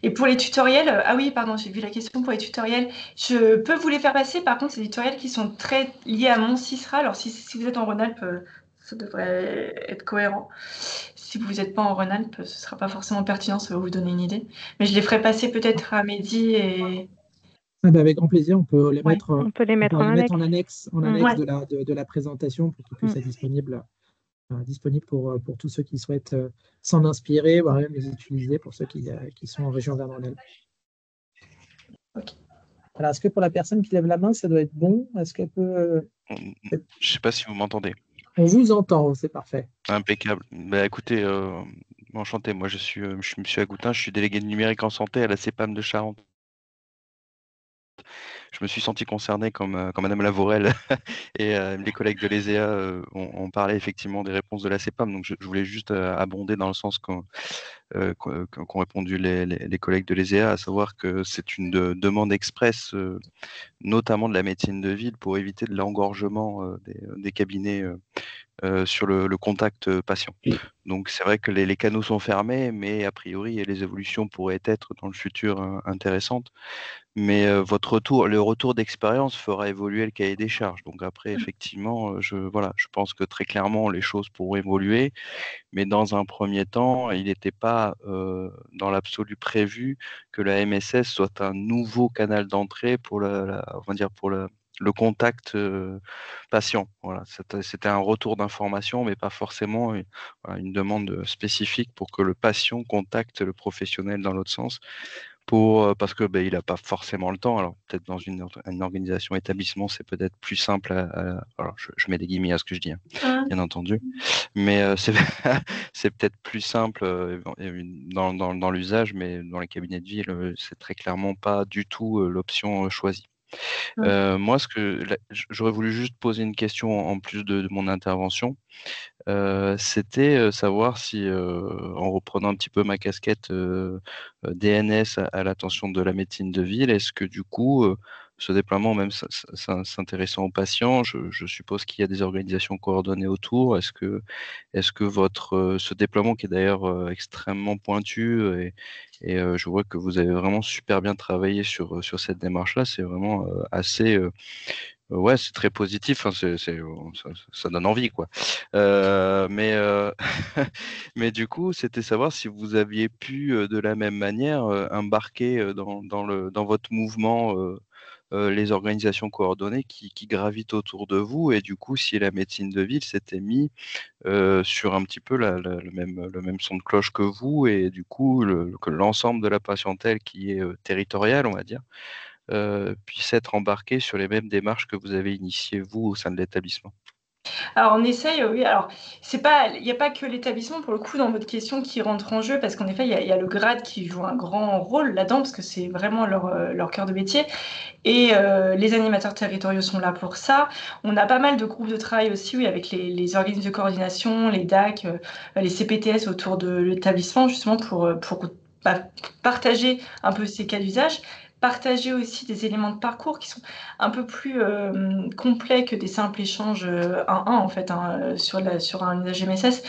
Et pour les tutoriels, ah oui, pardon, j'ai vu la question pour les tutoriels. Je peux vous les faire passer. Par contre, c'est des tutoriels qui sont très liés à mon CISRA. Alors, si vous êtes en Rhône-Alpes, ça devrait être cohérent. Si vous n'êtes pas en Rhône-Alpes, ce ne sera pas forcément pertinent, ça va vous donner une idée. Mais je les ferai passer peut-être à Mehdi et... Ah bah, avec grand plaisir, on peut les Ouais. mettre, On peut les on mettre peut en les mettre annexe. Ouais. de la présentation pour qu'ils puissent être disponibles pour tous ceux qui souhaitent s'en inspirer, voire même les utiliser pour ceux qui sont en région Vernonelle. Ok. Alors, est-ce que pour la personne qui lève la main, ça doit être bon? Est-ce qu'elle peut... Je ne sais pas si vous m'entendez. On vous entend, c'est parfait. Impeccable. Bah, écoutez, enchanté. Moi, je suis M. Agoutin, je suis délégué de numérique en santé à la CEPAM de Charente. Je me suis senti concerné comme Madame Lavorel et les collègues de l'ESEA ont parlé effectivement des réponses de la CEPAM. Donc, je voulais juste abonder dans le sens qu'ont répondu les collègues de l'ESEA, à savoir que c'est une demande express, notamment de la médecine de ville, pour éviter de l'engorgement des cabinets sur le contact patient. Donc c'est vrai que les canaux sont fermés, mais a priori les évolutions pourraient être dans le futur intéressantes. Mais le retour d'expérience fera évoluer le cahier des charges. Donc après, effectivement, je pense que très clairement les choses pourront évoluer, mais dans un premier temps, il n'était pas dans l'absolu prévu que la MSS soit un nouveau canal d'entrée pour on va dire pour le contact patient. Voilà, c'était un retour d'information, mais pas forcément une demande spécifique pour que le patient contacte le professionnel dans l'autre sens. Parce que il n'a pas forcément le temps. Alors peut-être dans une organisation établissement, c'est peut-être plus simple. Alors je mets des guillemets à ce que je dis, hein, bien entendu, mais c'est peut-être plus simple dans l'usage, mais dans les cabinets de ville, c'est très clairement pas du tout l'option choisie. Moi, j'aurais voulu juste poser une question en plus de mon intervention. C'était savoir si, en reprenant un petit peu ma casquette DNS à l'attention de la médecine de ville, est-ce que du coup, ce déploiement, même s'intéressant aux patients, je suppose qu'il y a des organisations coordonnées autour. Est-ce que ce déploiement, qui est d'ailleurs extrêmement pointu, et je vois que vous avez vraiment super bien travaillé sur cette démarche-là, c'est vraiment assez... ouais, c'est très positif, hein, ça donne envie, quoi. Mais du coup, c'était savoir si vous aviez pu, de la même manière, embarquer dans votre mouvement les organisations coordonnées qui gravitent autour de vous, et du coup, si la médecine de ville s'était mis sur un petit peu le même son de cloche que vous, et du coup, que l'ensemble de la patientèle qui est territoriale, on va dire, puisse être embarqué sur les mêmes démarches que vous avez initiées, vous, au sein de l'établissement. Alors, on essaye, oui. Alors, il n'y a pas que l'établissement, pour le coup, dans votre question, qui rentre en jeu, parce qu'en effet, il y a le grade qui joue un grand rôle là-dedans, parce que c'est vraiment leur cœur de métier. Et les animateurs territoriaux sont là pour ça. On a pas mal de groupes de travail aussi, oui, avec les organismes de coordination, les DAC, les CPTS autour de l'établissement, justement pour partager un peu ces cas d'usage, partager aussi des éléments de parcours qui sont un peu plus complets que des simples échanges 1-1 en fait, hein, sur un usage MSS.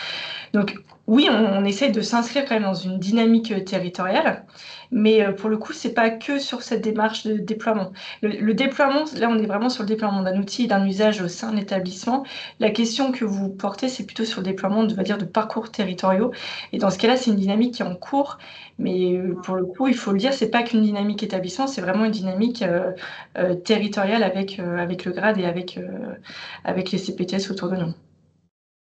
Donc oui, on essaie de s'inscrire quand même dans une dynamique territoriale, mais pour le coup, c'est pas que sur cette démarche de déploiement. Le déploiement, là, on est vraiment sur le déploiement d'un outil et d'un usage au sein de l'établissement. La question que vous portez, c'est plutôt sur le déploiement, on va dire, de parcours territoriaux. Et dans ce cas-là, c'est une dynamique qui est en cours, mais pour le coup, il faut le dire, c'est pas qu'une dynamique établissement, c'est vraiment une dynamique territoriale avec le grade et avec les CPTS autour de nous.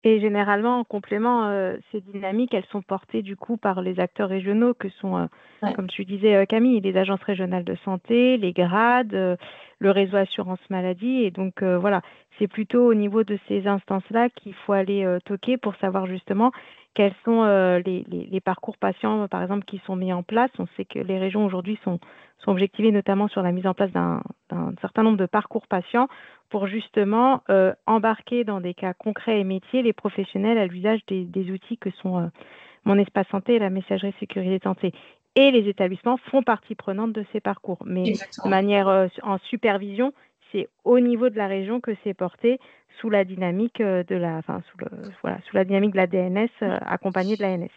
Et généralement, en complément, ces dynamiques, elles sont portées du coup par les acteurs régionaux que sont, Ouais. comme tu disais, Camille, les agences régionales de santé, les grades, le réseau assurance maladie. Et donc, voilà, c'est plutôt au niveau de ces instances-là qu'il faut aller toquer pour savoir justement quels sont les parcours patients, par exemple, qui sont mis en place. On sait que les régions aujourd'hui sont objectivées notamment sur la mise en place d'un certain nombre de parcours patients pour justement embarquer dans des cas concrets et métiers les professionnels à l'usage des outils que sont mon espace santé et la messagerie sécurité santé. Et les établissements font partie prenante de ces parcours. Mais Exactement. de manière en supervision, c'est au niveau de la région que c'est porté sous la dynamique sous la dynamique de la DNS, accompagnée de l'ANS.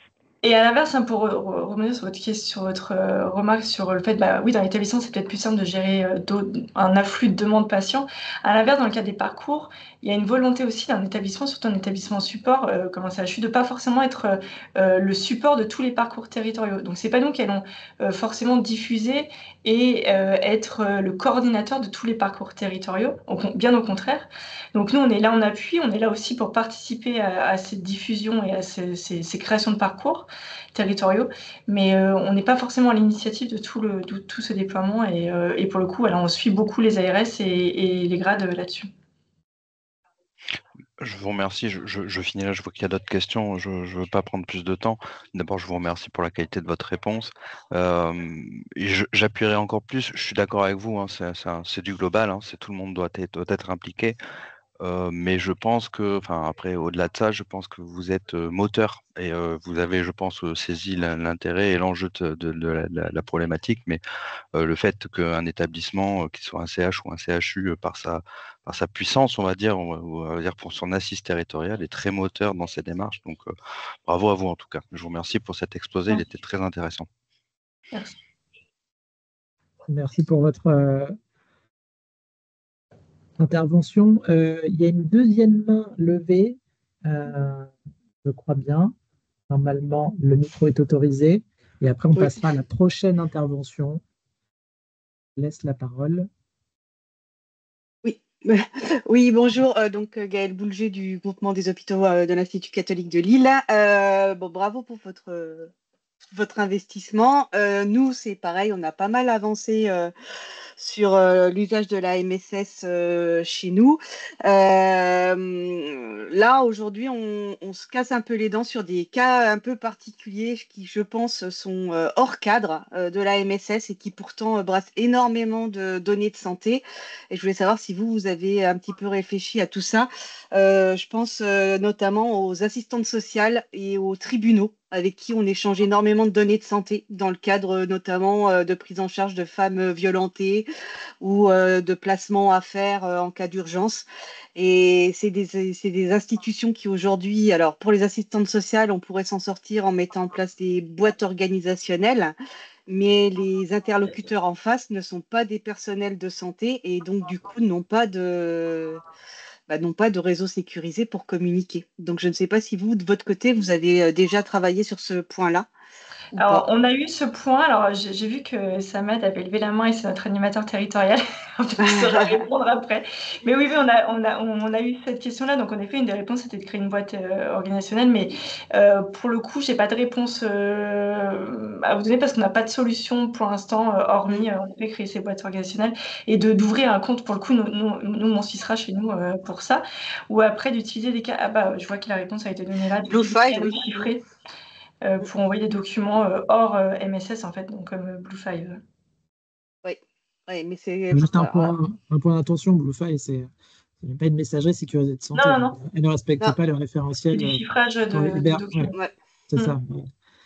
Et à l'inverse, pour revenir sur votre remarque sur le fait, oui, dans l'établissement, c'est peut-être plus simple de gérer un afflux de demandes patients. À l'inverse, dans le cas des parcours, il y a une volonté aussi d'un établissement, surtout un établissement support, comme un CHU, de pas forcément être le support de tous les parcours territoriaux. Donc, c'est pas nous qui allons forcément diffuser et être le coordinateur de tous les parcours territoriaux, bien au contraire. Donc, nous, on est là en appui, on est là aussi pour participer à cette diffusion et à ces créations de parcours territoriaux, mais on n'est pas forcément à l'initiative de tout ce déploiement et pour le coup, on suit beaucoup les ARS et les grades là-dessus. Je vous remercie. Je finis là. Je vois qu'il y a d'autres questions. Je ne veux pas prendre plus de temps. D'abord, je vous remercie pour la qualité de votre réponse. J'appuierai encore plus. Je suis d'accord avec vous. Hein, c'est du global. Hein, tout le monde doit être impliqué. Mais je pense que, après, au-delà de ça, je pense que vous êtes moteur et vous avez, je pense, saisi l'intérêt et l'enjeu de la problématique. Mais le fait qu'un établissement, qu'il soit un CH ou un CHU, par sa puissance, on va dire pour son assise territoriale, est très moteur dans ces démarches. Donc, bravo à vous en tout cas. Je vous remercie pour cet exposé. Il était très intéressant. Merci. Merci pour votre intervention. Il y a une deuxième main levée, je crois bien. Normalement, le micro est autorisé. Et après, on passera à la prochaine intervention. Je laisse la parole. Oui, bonjour. Donc, Gaëlle Boulger du groupement des hôpitaux de l'Institut catholique de Lille. Bravo pour votre investissement. Nous, c'est pareil, on a pas mal avancé sur l'usage de la MSS chez nous. Là, aujourd'hui, on se casse un peu les dents sur des cas un peu particuliers qui, je pense, sont hors cadre de la MSS et qui pourtant brassent énormément de données de santé. Et je voulais savoir si vous avez un petit peu réfléchi à tout ça. Je pense notamment aux assistantes sociales et aux tribunaux, avec qui on échange énormément de données de santé dans le cadre notamment de prise en charge de femmes violentées ou de placement à faire en cas d'urgence. Et c'est des institutions qui aujourd'hui, alors pour les assistantes sociales, on pourrait s'en sortir en mettant en place des boîtes organisationnelles, mais les interlocuteurs en face ne sont pas des personnels de santé et donc du coup n'ont pas de réseau sécurisé pour communiquer. Donc, je ne sais pas si vous, de votre côté, vous avez déjà travaillé sur ce point-là. Alors, on a eu ce point. Alors, j'ai vu que Samed avait levé la main et c'est notre animateur territorial. On saura répondre après. Mais oui, on a eu cette question-là. Donc, en effet, une des réponses, c'était de créer une boîte organisationnelle. Mais pour le coup, je n'ai pas de réponse à vous donner parce qu'on n'a pas de solution pour l'instant, hormis en effet créer ces boîtes organisationnelles et d'ouvrir un compte. Pour le coup, nous Mon sera chez nous pour ça. Ou après, d'utiliser des cas. Je vois que la réponse a été donnée là. Bluefile, oui. Chiffrés. Pour envoyer des documents hors MSS, en fait, donc comme Bluefile. Oui, mais c'est... Juste un point d'attention, Bluefile, c'est pas une messagerie sécurisée de santé. Non. Elle ne respecte pas le référentiel. C'est du chiffrage de documents. Ouais. C'est ça.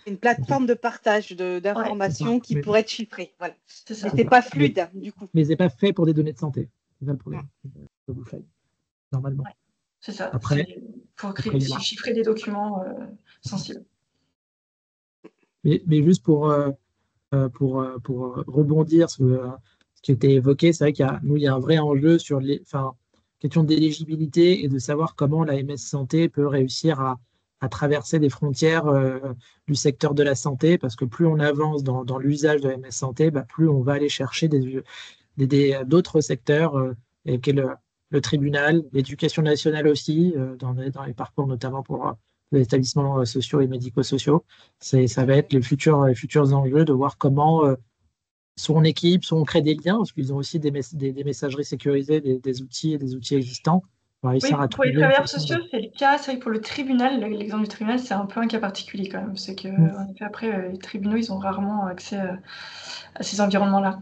Une plateforme de partage d'informations qui pourrait être chiffrée. Voilà. C'est ça. Mais c'est pas fluide, du coup. Mais c'est pas fait pour des données de santé. C'est ça le problème. Bluefile, normalement. Ouais. C'est ça. Après, pour chiffrer des documents sensibles. Mais juste pour rebondir sur ce qui était évoqué, c'est vrai qu'il y a un vrai enjeu sur question d'éligibilité et de savoir comment la MS Santé peut réussir à traverser des frontières du secteur de la santé, parce que plus on avance dans l'usage de la MS Santé, plus on va aller chercher d'autres secteurs, et le tribunal, l'éducation nationale aussi, dans les parcours notamment pour les établissements sociaux et médico-sociaux. Ça va être les futurs enjeux de voir comment, soit on équipe, soit on crée des liens, parce qu'ils ont aussi des messageries sécurisées, des outils existants. Oui, pour les travailleurs sociaux, c'est le cas. C'est vrai que pour le tribunal, l'exemple du tribunal, c'est un peu un cas particulier quand même. C'est que, en effet, après, les tribunaux, ils ont rarement accès à ces environnements-là.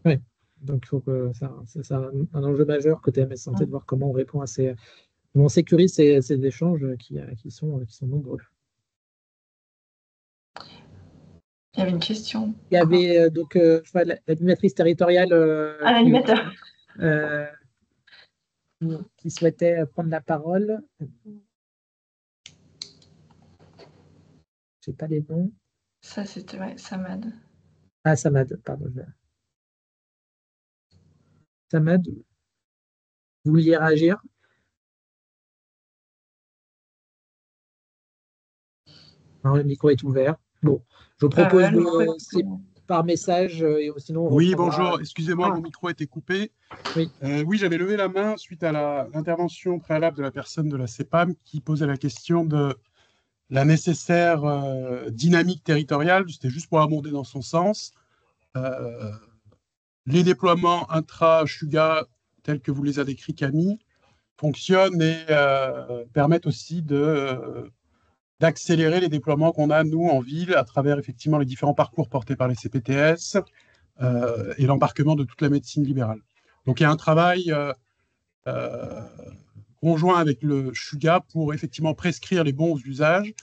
Oui, donc il faut que c'est un enjeu majeur côté MS Santé de voir comment on répond comment on sécurise ces échanges qui sont nombreux. Il y avait une question. Il y avait donc je vois l'animatrice territoriale L'animateur. euh, qui souhaitait prendre la parole. Je n'ai pas les noms. Ça, c'était Samad. Ah, Samad, pardon. Samad, vous vouliez réagir? Non, le micro est ouvert. Bon, je propose Le micro est c'est par message et sinon on Oui, reprendra. bonjour. Excusez-moi, Ah, mon micro a été coupé. oui. Oui, j'avais levé la main suite à l'intervention préalable de la personne de la CEPAM qui posait la question de la nécessaire dynamique territoriale. C'était juste pour abonder dans son sens. Les déploiements intra-Suga, tels que vous les a décrits, Camille, fonctionnent et permettent aussi d'accélérer les déploiements qu'on a, nous, en ville, à travers effectivement les différents parcours portés par les CPTS et l'embarquement de toute la médecine libérale. Donc il y a un travail conjoint avec le SUGA pour effectivement prescrire les bons usages,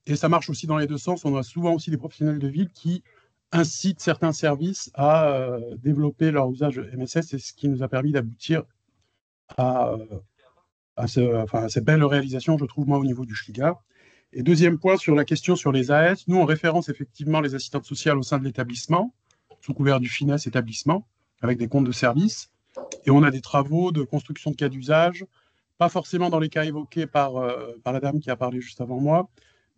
et ça marche aussi dans les deux sens. On a souvent aussi des professionnels de ville qui incitent certains services à développer leur usage MSS, et ce qui nous a permis d'aboutir à cette belle réalisation, je trouve, moi, au niveau du SUGA. Et deuxième point, sur la question sur les AS, nous, on référence effectivement les assistantes sociales au sein de l'établissement, sous couvert du FINES établissement, avec des comptes de service. Et on a des travaux de construction de cas d'usage, pas forcément dans les cas évoqués par la dame qui a parlé juste avant moi,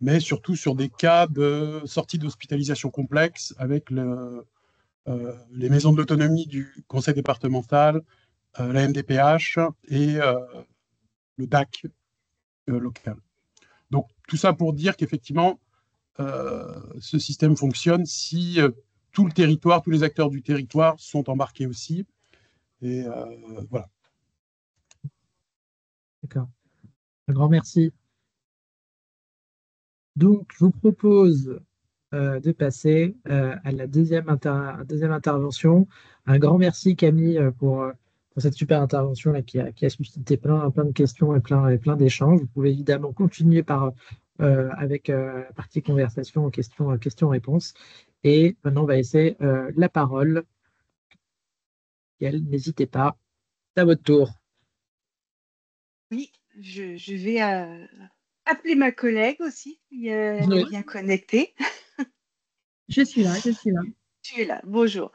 mais surtout sur des cas de sortie d'hospitalisation complexe avec les maisons de l'autonomie du conseil départemental, la MDPH et le DAC local. Donc tout ça pour dire qu'effectivement, ce système fonctionne si tout le territoire, tous les acteurs du territoire sont embarqués aussi. Et voilà. D'accord. Un grand merci. Donc, je vous propose de passer à la deuxième intervention. Un grand merci, Camille, pour cette super intervention là, qui a suscité plein de questions et plein d'échanges. Vous pouvez évidemment continuer avec la partie conversation, questions-réponses. Et maintenant, on va laisser la parole. N'hésitez pas, c'est à votre tour. Oui, je vais appeler ma collègue aussi, elle est bien connectée. Je suis là. Tu es là, bonjour.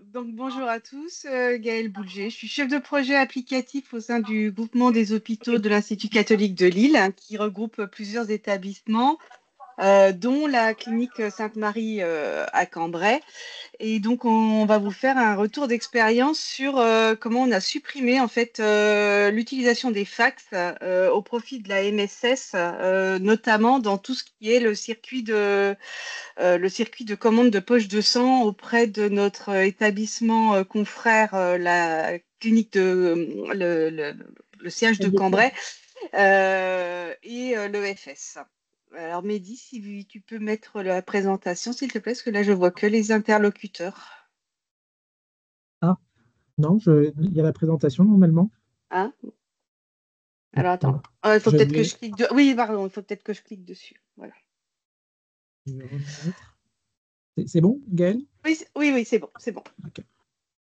Donc bonjour à tous, Gaëlle Boulger. Je suis chef de projet applicatif au sein du groupement des hôpitaux de l'Institut catholique de Lille, qui regroupe plusieurs établissements, dont la clinique Sainte-Marie à Cambrai. Et donc, on va vous faire un retour d'expérience sur comment on a supprimé en fait l'utilisation des fax au profit de la MSS, notamment dans tout ce qui est le circuit de commande de poche de sang auprès de notre établissement confrère, la clinique le siège de Cambrai et l'EFS. Alors, Mehdi, si tu peux mettre la présentation, s'il te plaît, parce que là, je vois que les interlocuteurs. Ah, non, il y a la présentation normalement. Hein? Alors, attends. Il faut peut-être que je clique. Oui, pardon, il faut peut-être que je clique dessus. Voilà. Je vais remettre. C'est bon, Gaëlle? Oui, c'est bon. Okay.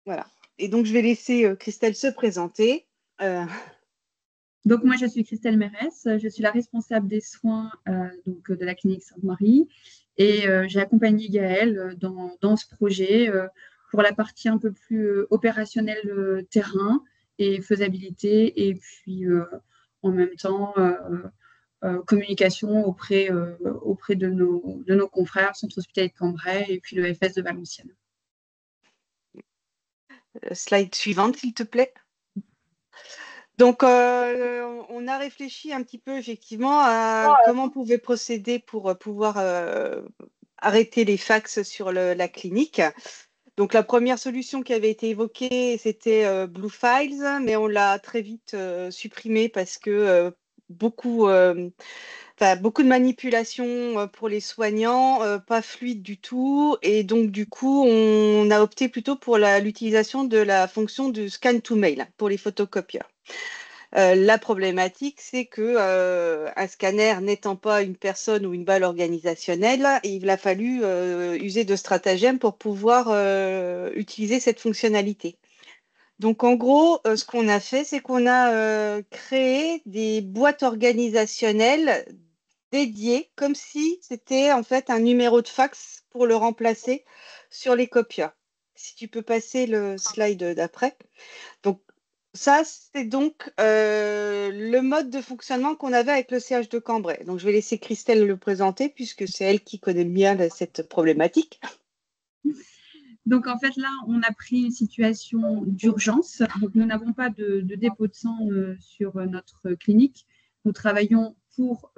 Voilà. Et donc, je vais laisser Christelle se présenter. Donc, moi, je suis Christelle Mérès, je suis la responsable des soins de la clinique Sainte-Marie et j'ai accompagné Gaëlle dans ce projet pour la partie un peu plus opérationnelle terrain et faisabilité et puis en même temps communication auprès de nos confrères, Centre hospitalier de Cambrai et puis le FS de Valenciennes. Slide suivante, s'il te plaît. Donc, on a réfléchi un petit peu effectivement à comment on pouvait procéder pour pouvoir arrêter les fax sur la clinique. Donc, la première solution qui avait été évoquée, c'était Blue Files, mais on l'a très vite supprimée parce que beaucoup de manipulations pour les soignants, pas fluide du tout. Et donc, du coup, on a opté plutôt pour l'utilisation de la fonction de scan to mail pour les photocopieurs. La problématique, c'est que un scanner n'étant pas une personne ou une balle organisationnelle, il a fallu user de stratagèmes pour pouvoir utiliser cette fonctionnalité. Donc, en gros, ce qu'on a fait, c'est qu'on a créé des boîtes organisationnelles dédiées, comme si c'était en fait un numéro de fax pour le remplacer sur les copieurs. Si tu peux passer le slide d'après. Donc, ça, c'est donc le mode de fonctionnement qu'on avait avec le CH de Cambrai. Donc, je vais laisser Christelle le présenter, puisque c'est elle qui connaît bien cette problématique. Donc, en fait, là, on a pris une situation d'urgence. Donc, nous n'avons pas de dépôt de sang sur notre clinique. Nous travaillons pour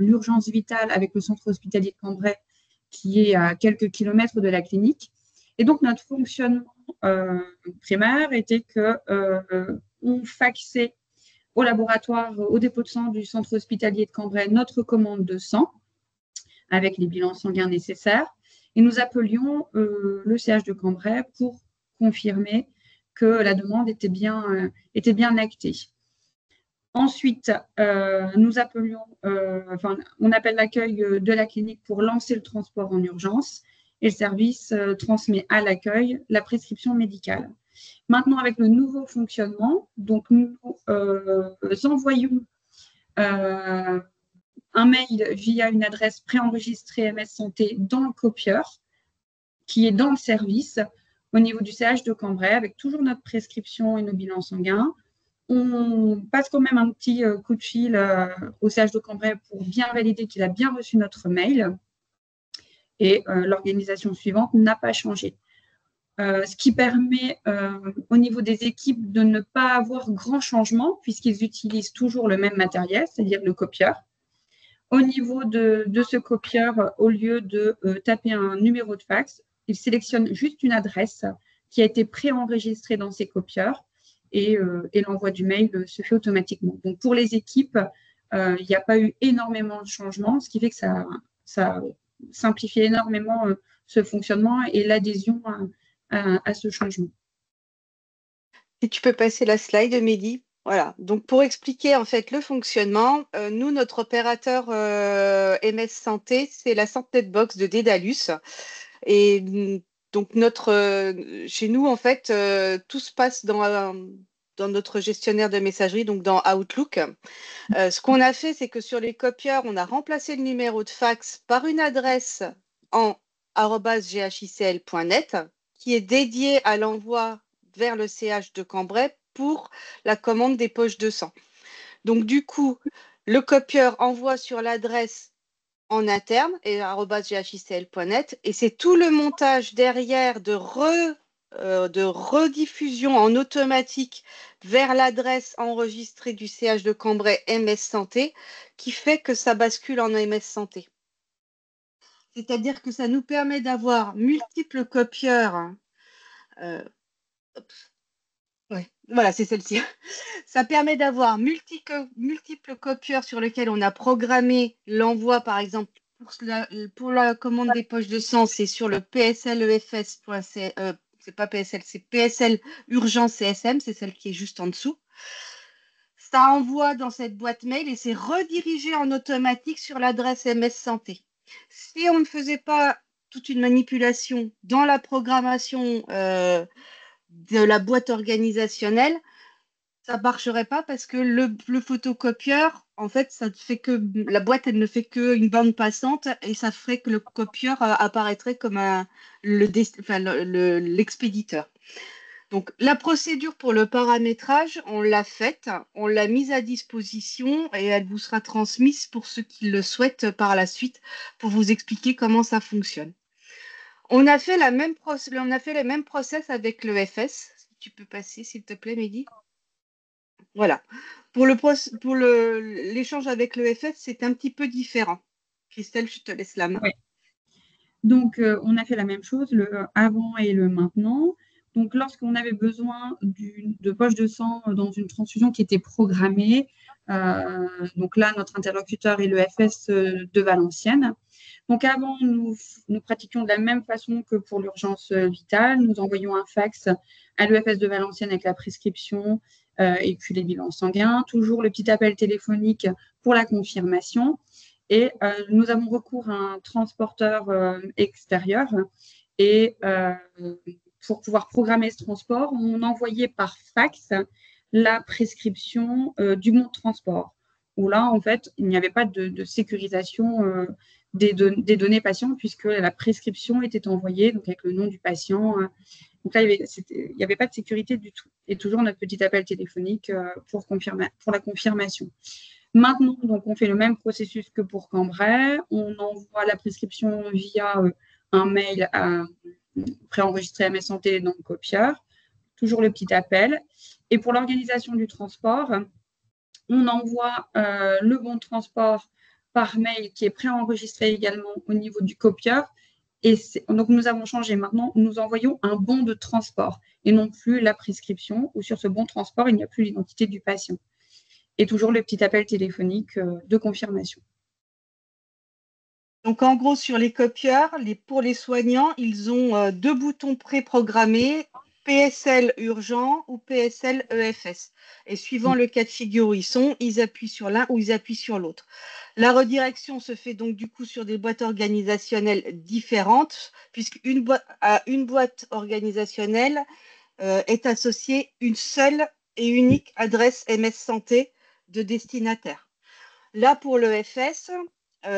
l'urgence vitale avec le centre hospitalier de Cambrai, qui est à quelques kilomètres de la clinique. Et donc, notre fonctionnement primaire était qu'on faxait au laboratoire, au dépôt de sang du centre hospitalier de Cambrai, notre commande de sang avec les bilans sanguins nécessaires. Et nous appelions le CH de Cambrai pour confirmer que la demande était bien actée. Ensuite, nous appelions, on appelle l'accueil de la clinique pour lancer le transport en urgence et le service transmet à l'accueil la prescription médicale. Maintenant, avec le nouveau fonctionnement, donc nous envoyons un mail via une adresse préenregistrée MS Santé dans le copieur qui est dans le service au niveau du CH de Cambrai avec toujours notre prescription et nos bilans sanguins. On passe quand même un petit coup de fil au CH de Cambrai pour bien valider qu'il a bien reçu notre mail et l'organisation suivante n'a pas changé. Ce qui permet au niveau des équipes de ne pas avoir grand changement puisqu'ils utilisent toujours le même matériel, c'est-à-dire le copieur. Au niveau de ce copieur, au lieu de taper un numéro de fax, il sélectionne juste une adresse qui a été préenregistrée dans ces copieurs et l'envoi du mail se fait automatiquement. Donc, pour les équipes, il n'y a pas eu énormément de changements, ce qui fait que ça simplifie énormément ce fonctionnement et l'adhésion à ce changement. Si tu peux passer la slide, Mehdi. Voilà, donc pour expliquer en fait le fonctionnement, nous, notre opérateur MS Santé, c'est la SantéBox de Dédalus. Et donc chez nous, en fait, tout se passe dans notre gestionnaire de messagerie, donc dans Outlook. Ce qu'on a fait, c'est que sur les copieurs, on a remplacé le numéro de fax par une adresse en @ghicl.net qui est dédiée à l'envoi vers le CH de Cambrai pour la commande des poches de sang. Donc, du coup, le copieur envoie sur l'adresse en interne et @ghicl.net et c'est tout le montage derrière de rediffusion en automatique vers l'adresse enregistrée du CH de Cambrai MS Santé qui fait que ça bascule en MS Santé. C'est-à-dire que ça nous permet d'avoir multiples copieurs. Ouais, voilà, c'est celle-ci. Ça permet d'avoir multiples copieurs sur lesquels on a programmé l'envoi, par exemple, pour la commande des poches de sang, c'est sur le PSL-EFS. C'est pas PSL, c'est PSL Urgence CSM, c'est celle qui est juste en dessous. Ça envoie dans cette boîte mail et c'est redirigé en automatique sur l'adresse MS Santé. Si on ne faisait pas toute une manipulation dans la programmation de la boîte organisationnelle, ça ne marcherait pas parce que le photocopieur, en fait, ça fait que la boîte, elle ne fait qu'une bande passante et ça ferait que le copieur apparaîtrait comme l'expéditeur. Donc, la procédure pour le paramétrage, on l'a faite, on l'a mise à disposition et elle vous sera transmise pour ceux qui le souhaitent par la suite pour vous expliquer comment ça fonctionne. On a fait les mêmes process avec le FS. Si tu peux passer, s'il te plaît, Mehdi. Voilà. Pour l'échange avec le FS, c'est un petit peu différent. Christelle, je te laisse la main. Oui. Donc, on a fait la même chose, le avant et le maintenant. Donc, lorsqu'on avait besoin de poche de sang dans une transfusion qui était programmée, Donc là, notre interlocuteur est l'EFS de Valenciennes. Donc avant, nous pratiquions de la même façon que pour l'urgence vitale. Nous envoyions un fax à l'EFS de Valenciennes avec la prescription et puis les bilans sanguins. Toujours le petit appel téléphonique pour la confirmation. Et nous avons recours à un transporteur extérieur. Et pour pouvoir programmer ce transport, on envoyait par fax la prescription du bon de transport. Où là, en fait, il n'y avait pas de sécurisation des données patients puisque la prescription était envoyée donc avec le nom du patient. Donc là, il n'y avait pas de sécurité du tout. Et toujours notre petit appel téléphonique pour la confirmation. Maintenant, donc, on fait le même processus que pour Cambrai. On envoie la prescription via un mail préenregistré à MS Santé dans le copieur. Toujours le petit appel. Et pour l'organisation du transport, on envoie le bon de transport par mail qui est préenregistré également au niveau du copieur. Et donc, nous avons changé. Maintenant, nous envoyons un bon de transport et non plus la prescription, où sur ce bon de transport, il n'y a plus l'identité du patient. Et toujours le petit appel téléphonique de confirmation. Donc, en gros, sur les copieurs, pour les soignants, ils ont 2 boutons préprogrammés, PSL urgent ou PSL EFS. Et suivant le cas de figure où ils appuient sur l'un ou ils appuient sur l'autre. La redirection se fait donc du coup sur des boîtes organisationnelles différentes, à une boîte organisationnelle est associée une seule et unique adresse MS Santé de destinataire. Là, pour l'EFS,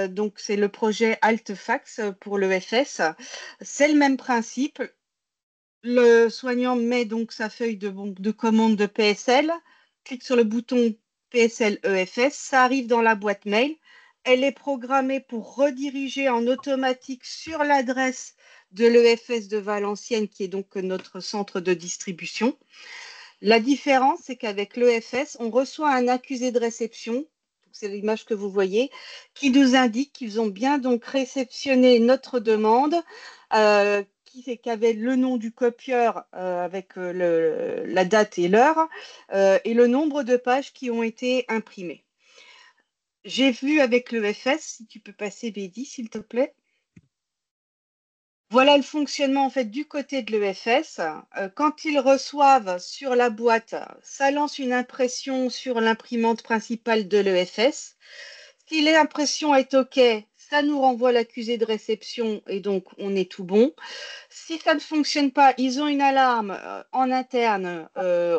donc c'est le projet AltFax pour l'EFS, c'est le même principe. Le soignant met donc sa feuille de commande de PSL, clique sur le bouton PSL EFS, ça arrive dans la boîte mail. Elle est programmée pour rediriger en automatique sur l'adresse de l'EFS de Valenciennes, qui est donc notre centre de distribution. La différence, c'est qu'avec l'EFS, on reçoit un accusé de réception, c'est l'image que vous voyez, qui nous indique qu'ils ont bien donc réceptionné notre demande, qui avait le nom du copieur avec la date et l'heure, et le nombre de pages qui ont été imprimées. J'ai vu avec l'EFS, si tu peux passer Bédi, s'il te plaît. Voilà le fonctionnement en fait du côté de l'EFS. Quand ils reçoivent sur la boîte, ça lance une impression sur l'imprimante principale de l'EFS. Si l'impression est OK, ça nous renvoie l'accusé de réception et donc on est tout bon. Si ça ne fonctionne pas, ils ont une alarme en interne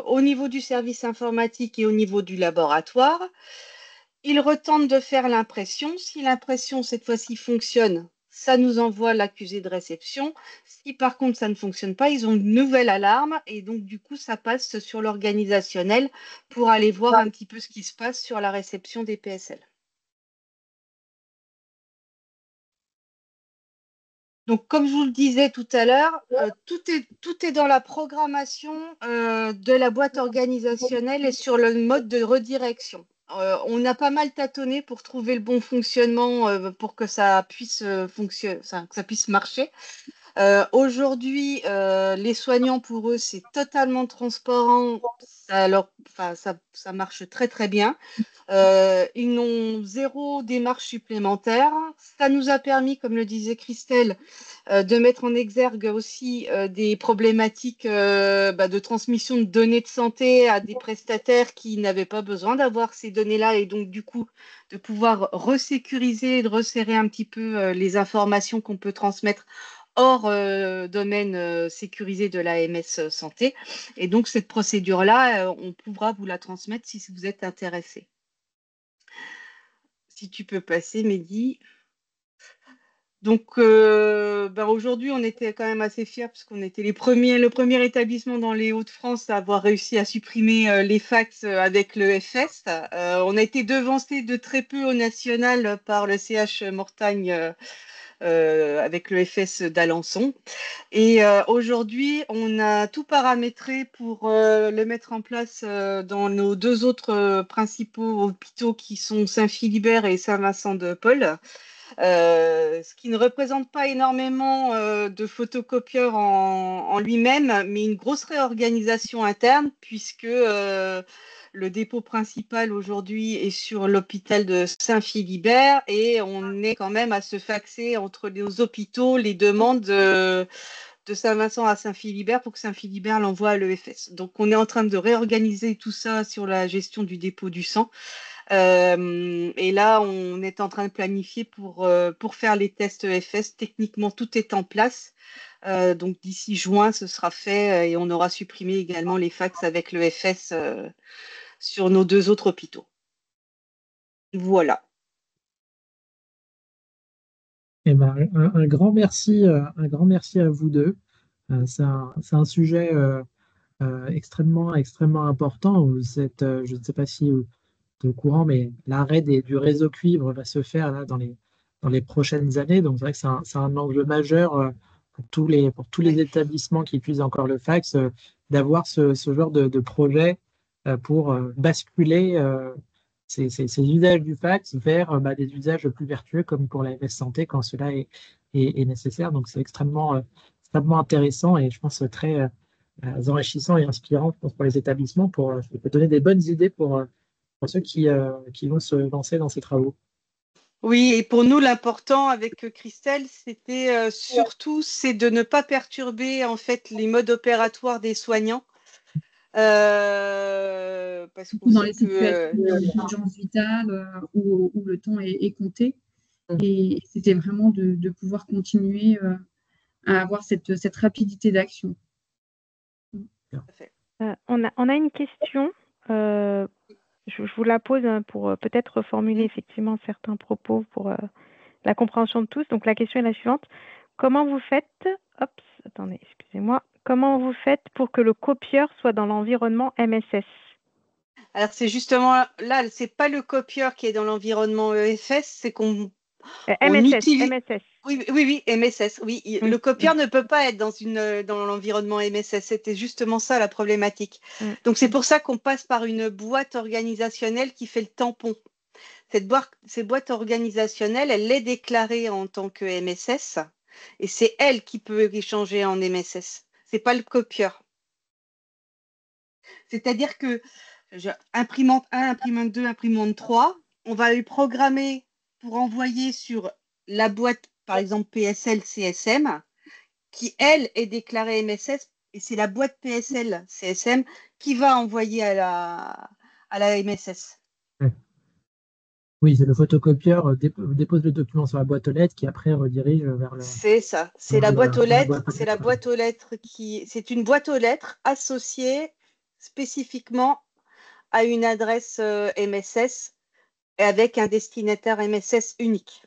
au niveau du service informatique et au niveau du laboratoire. Ils retentent de faire l'impression. Si l'impression cette fois-ci fonctionne, ça nous envoie l'accusé de réception. Si par contre ça ne fonctionne pas, ils ont une nouvelle alarme et donc du coup ça passe sur l'organisationnel pour aller voir un petit peu ce qui se passe sur la réception des PSL. Donc comme je vous le disais tout à l'heure, tout est dans la programmation de la boîte organisationnelle et sur le mode de redirection. On a pas mal tâtonné pour trouver le bon fonctionnement pour que ça puisse fonctionner, que ça puisse marcher. Aujourd'hui, les soignants, pour eux, c'est totalement transparent. Ça marche très, très bien. Ils n'ont zéro démarche supplémentaire. Ça nous a permis, comme le disait Christelle, de mettre en exergue aussi des problématiques de transmission de données de santé à des prestataires qui n'avaient pas besoin d'avoir ces données-là et donc du coup de pouvoir resécuriser et de resserrer un petit peu les informations qu'on peut transmettre hors domaine sécurisé de l'AMS Santé. Et donc, cette procédure-là, on pourra vous la transmettre si vous êtes intéressé. Si tu peux passer, Mehdi. Donc, aujourd'hui, on était quand même assez fiers parce qu'on était le premier établissement dans les Hauts-de-France à avoir réussi à supprimer les fax avec le FS. On a été devancé de très peu au national par le CH Mortagne avec le FS d'Alençon. Et aujourd'hui, on a tout paramétré pour le mettre en place dans nos 2 autres principaux hôpitaux qui sont Saint-Philibert et Saint-Vincent-de-Paul. ce qui ne représente pas énormément de photocopieurs en lui-même, mais une grosse réorganisation interne, puisque le dépôt principal aujourd'hui est sur l'hôpital de Saint-Philibert et on est quand même à se faxer entre les hôpitaux les demandes de Saint-Vincent à Saint-Philibert pour que Saint-Philibert l'envoie à l'EFS. Donc, on est en train de réorganiser tout ça sur la gestion du dépôt du sang. Et là, on est en train de planifier pour faire les tests EFS. Techniquement, tout est en place. Donc, d'ici juin, ce sera fait et on aura supprimé également les fax avec l'EFS sur nos 2 autres hôpitaux. Voilà. Eh ben, un grand merci à vous deux. C'est un sujet extrêmement important. Vous êtes, je ne sais pas si vous êtes au courant, mais l'arrêt du réseau cuivre va se faire là, dans les prochaines années. Donc, c'est vrai que c'est un enjeu majeur pour tous les établissements qui utilisent encore le fax, d'avoir ce genre de projet pour basculer ces usages du fax vers des usages plus vertueux comme pour la MS Santé quand cela est nécessaire. Donc, c'est extrêmement intéressant et je pense très enrichissant et inspirant, je pense, pour les établissements pour donner des bonnes idées pour ceux qui vont se lancer dans ces travaux. Oui, et pour nous, l'important avec Christelle, c'était surtout c'est de ne pas perturber en fait les modes opératoires des soignants. Parce qu'on dans sait les situations d'urgence vitale où le temps est compté. Et c'était vraiment de pouvoir continuer à avoir cette rapidité d'action. On a une question. Je vous la pose pour peut-être reformuler effectivement certains propos pour la compréhension de tous. Donc la question est la suivante. Comment vous faites Comment vous faites pour que le copieur soit dans l'environnement MSS? Alors c'est justement là, c'est pas le copieur qui est dans l'environnement EFS, c'est qu'on utilise. MSS. Oui, MSS. Oui, le copieur ne peut pas être dans l'environnement MSS. C'était justement ça la problématique. Donc c'est pour ça qu'on passe par une boîte organisationnelle qui fait le tampon. Cette boîte organisationnelle, elle est déclarée en tant que MSS et c'est elle qui peut échanger en MSS. C'est pas le copieur. C'est-à-dire que imprimante 1, imprimante 2, imprimante 3, on va lui programmer pour envoyer sur la boîte, par exemple PSL CSM, qui, elle, est déclarée MSS, et c'est la boîte PSL CSM qui va envoyer à la MSS. Oui, c'est le photocopieur dépose le document sur la boîte aux lettres qui après redirige vers le. C'est ça, c'est la boîte aux lettres. C'est la boîte aux lettres c'est une boîte aux lettres associée spécifiquement à une adresse MSS et avec un destinataire MSS unique.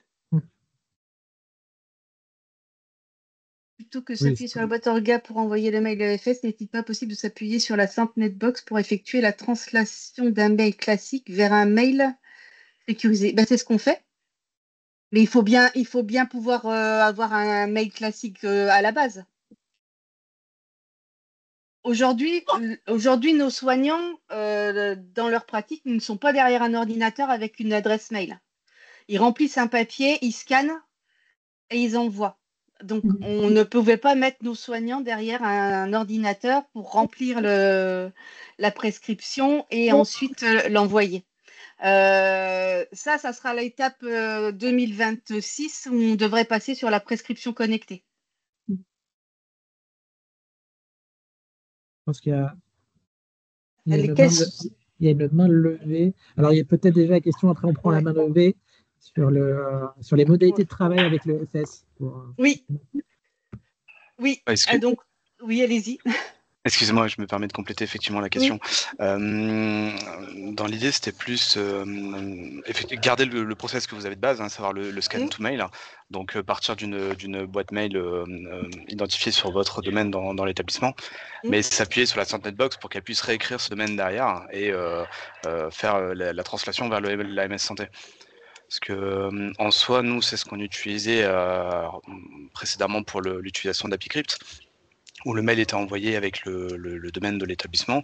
Plutôt que s'appuyer sur la boîte orga pour envoyer le mail EFS, n'est-il pas possible de s'appuyer sur la simple netbox pour effectuer la translation d'un mail classique vers un mail sécurisé? C'est ce qu'on fait. Mais il faut bien pouvoir avoir un mail classique à la base. Aujourd'hui, nos soignants, dans leur pratique, ne sont pas derrière un ordinateur avec une adresse mail. Ils remplissent un papier, ils scannent et ils envoient. Donc, on ne pouvait pas mettre nos soignants derrière un ordinateur pour remplir la prescription et ensuite l'envoyer. Ça sera l'étape 2026 où on devrait passer sur la prescription connectée. Je pense qu'il y a une main levée. Alors, il y a peut-être déjà la question, après on prend la main levée sur les modalités de travail avec le FS. Oui. Donc, oui, allez-y. Excusez-moi, je me permets de compléter effectivement la question. Oui. Dans l'idée, c'était plus garder le process que vous avez de base, savoir le scan to mail. Donc, partir d'une boîte mail identifiée sur votre domaine dans l'établissement, mais s'appuyer sur la Centnet Box pour qu'elle puisse réécrire ce domaine derrière et faire la translation vers la MS Santé. Parce que en soi, nous, c'est ce qu'on utilisait précédemment pour l'utilisation d'AppyCrypt, où le mail était envoyé avec le domaine de l'établissement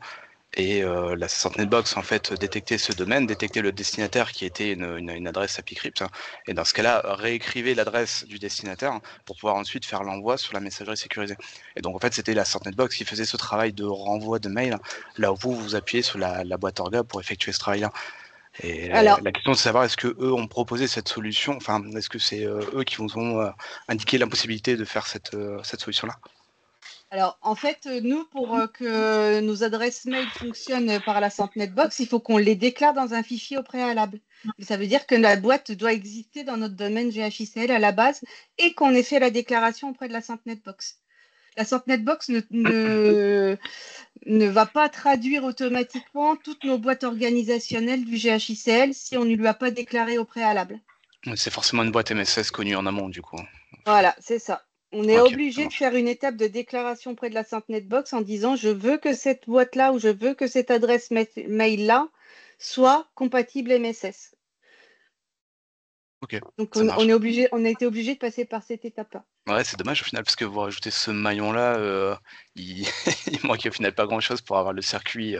Et la SysNetBox en fait détectait ce domaine, détectait le destinataire qui était une adresse API Crypt, hein, et dans ce cas-là réécrivait l'adresse du destinataire pour pouvoir ensuite faire l'envoi sur la messagerie sécurisée. Et donc en fait c'était la SysNetBox qui faisait ce travail de renvoi de mail, là où vous appuyez sur la boîte orga pour effectuer ce travail-là. Et Alors, la question c'est de savoir est-ce que eux ont proposé cette solution, enfin est-ce que c'est eux qui vous ont indiqué l'impossibilité de faire cette solution-là? Alors, en fait, nous, pour que nos adresses mail fonctionnent par la SysNetBox, il faut qu'on les déclare dans un fichier au préalable. Ça veut dire que la boîte doit exister dans notre domaine GHICL à la base et qu'on ait fait la déclaration auprès de la SysNetBox. La SysNetBox ne va pas traduire automatiquement toutes nos boîtes organisationnelles du GHICL si on ne lui a pas déclaré au préalable. C'est forcément une boîte MSS connue en amont, du coup. Voilà, c'est ça. On est Ok, ça obligé de marche. faire une étape de déclaration auprès de la SysNetBox en disant je veux que cette boîte-là ou je veux que cette adresse mail-là soit compatible MSS. Ok, Donc ça marche. on a été obligé de passer par cette étape-là. Ouais, c'est dommage au final, parce que vous rajoutez ce maillon-là, il manquait au final pas grand-chose pour avoir le circuit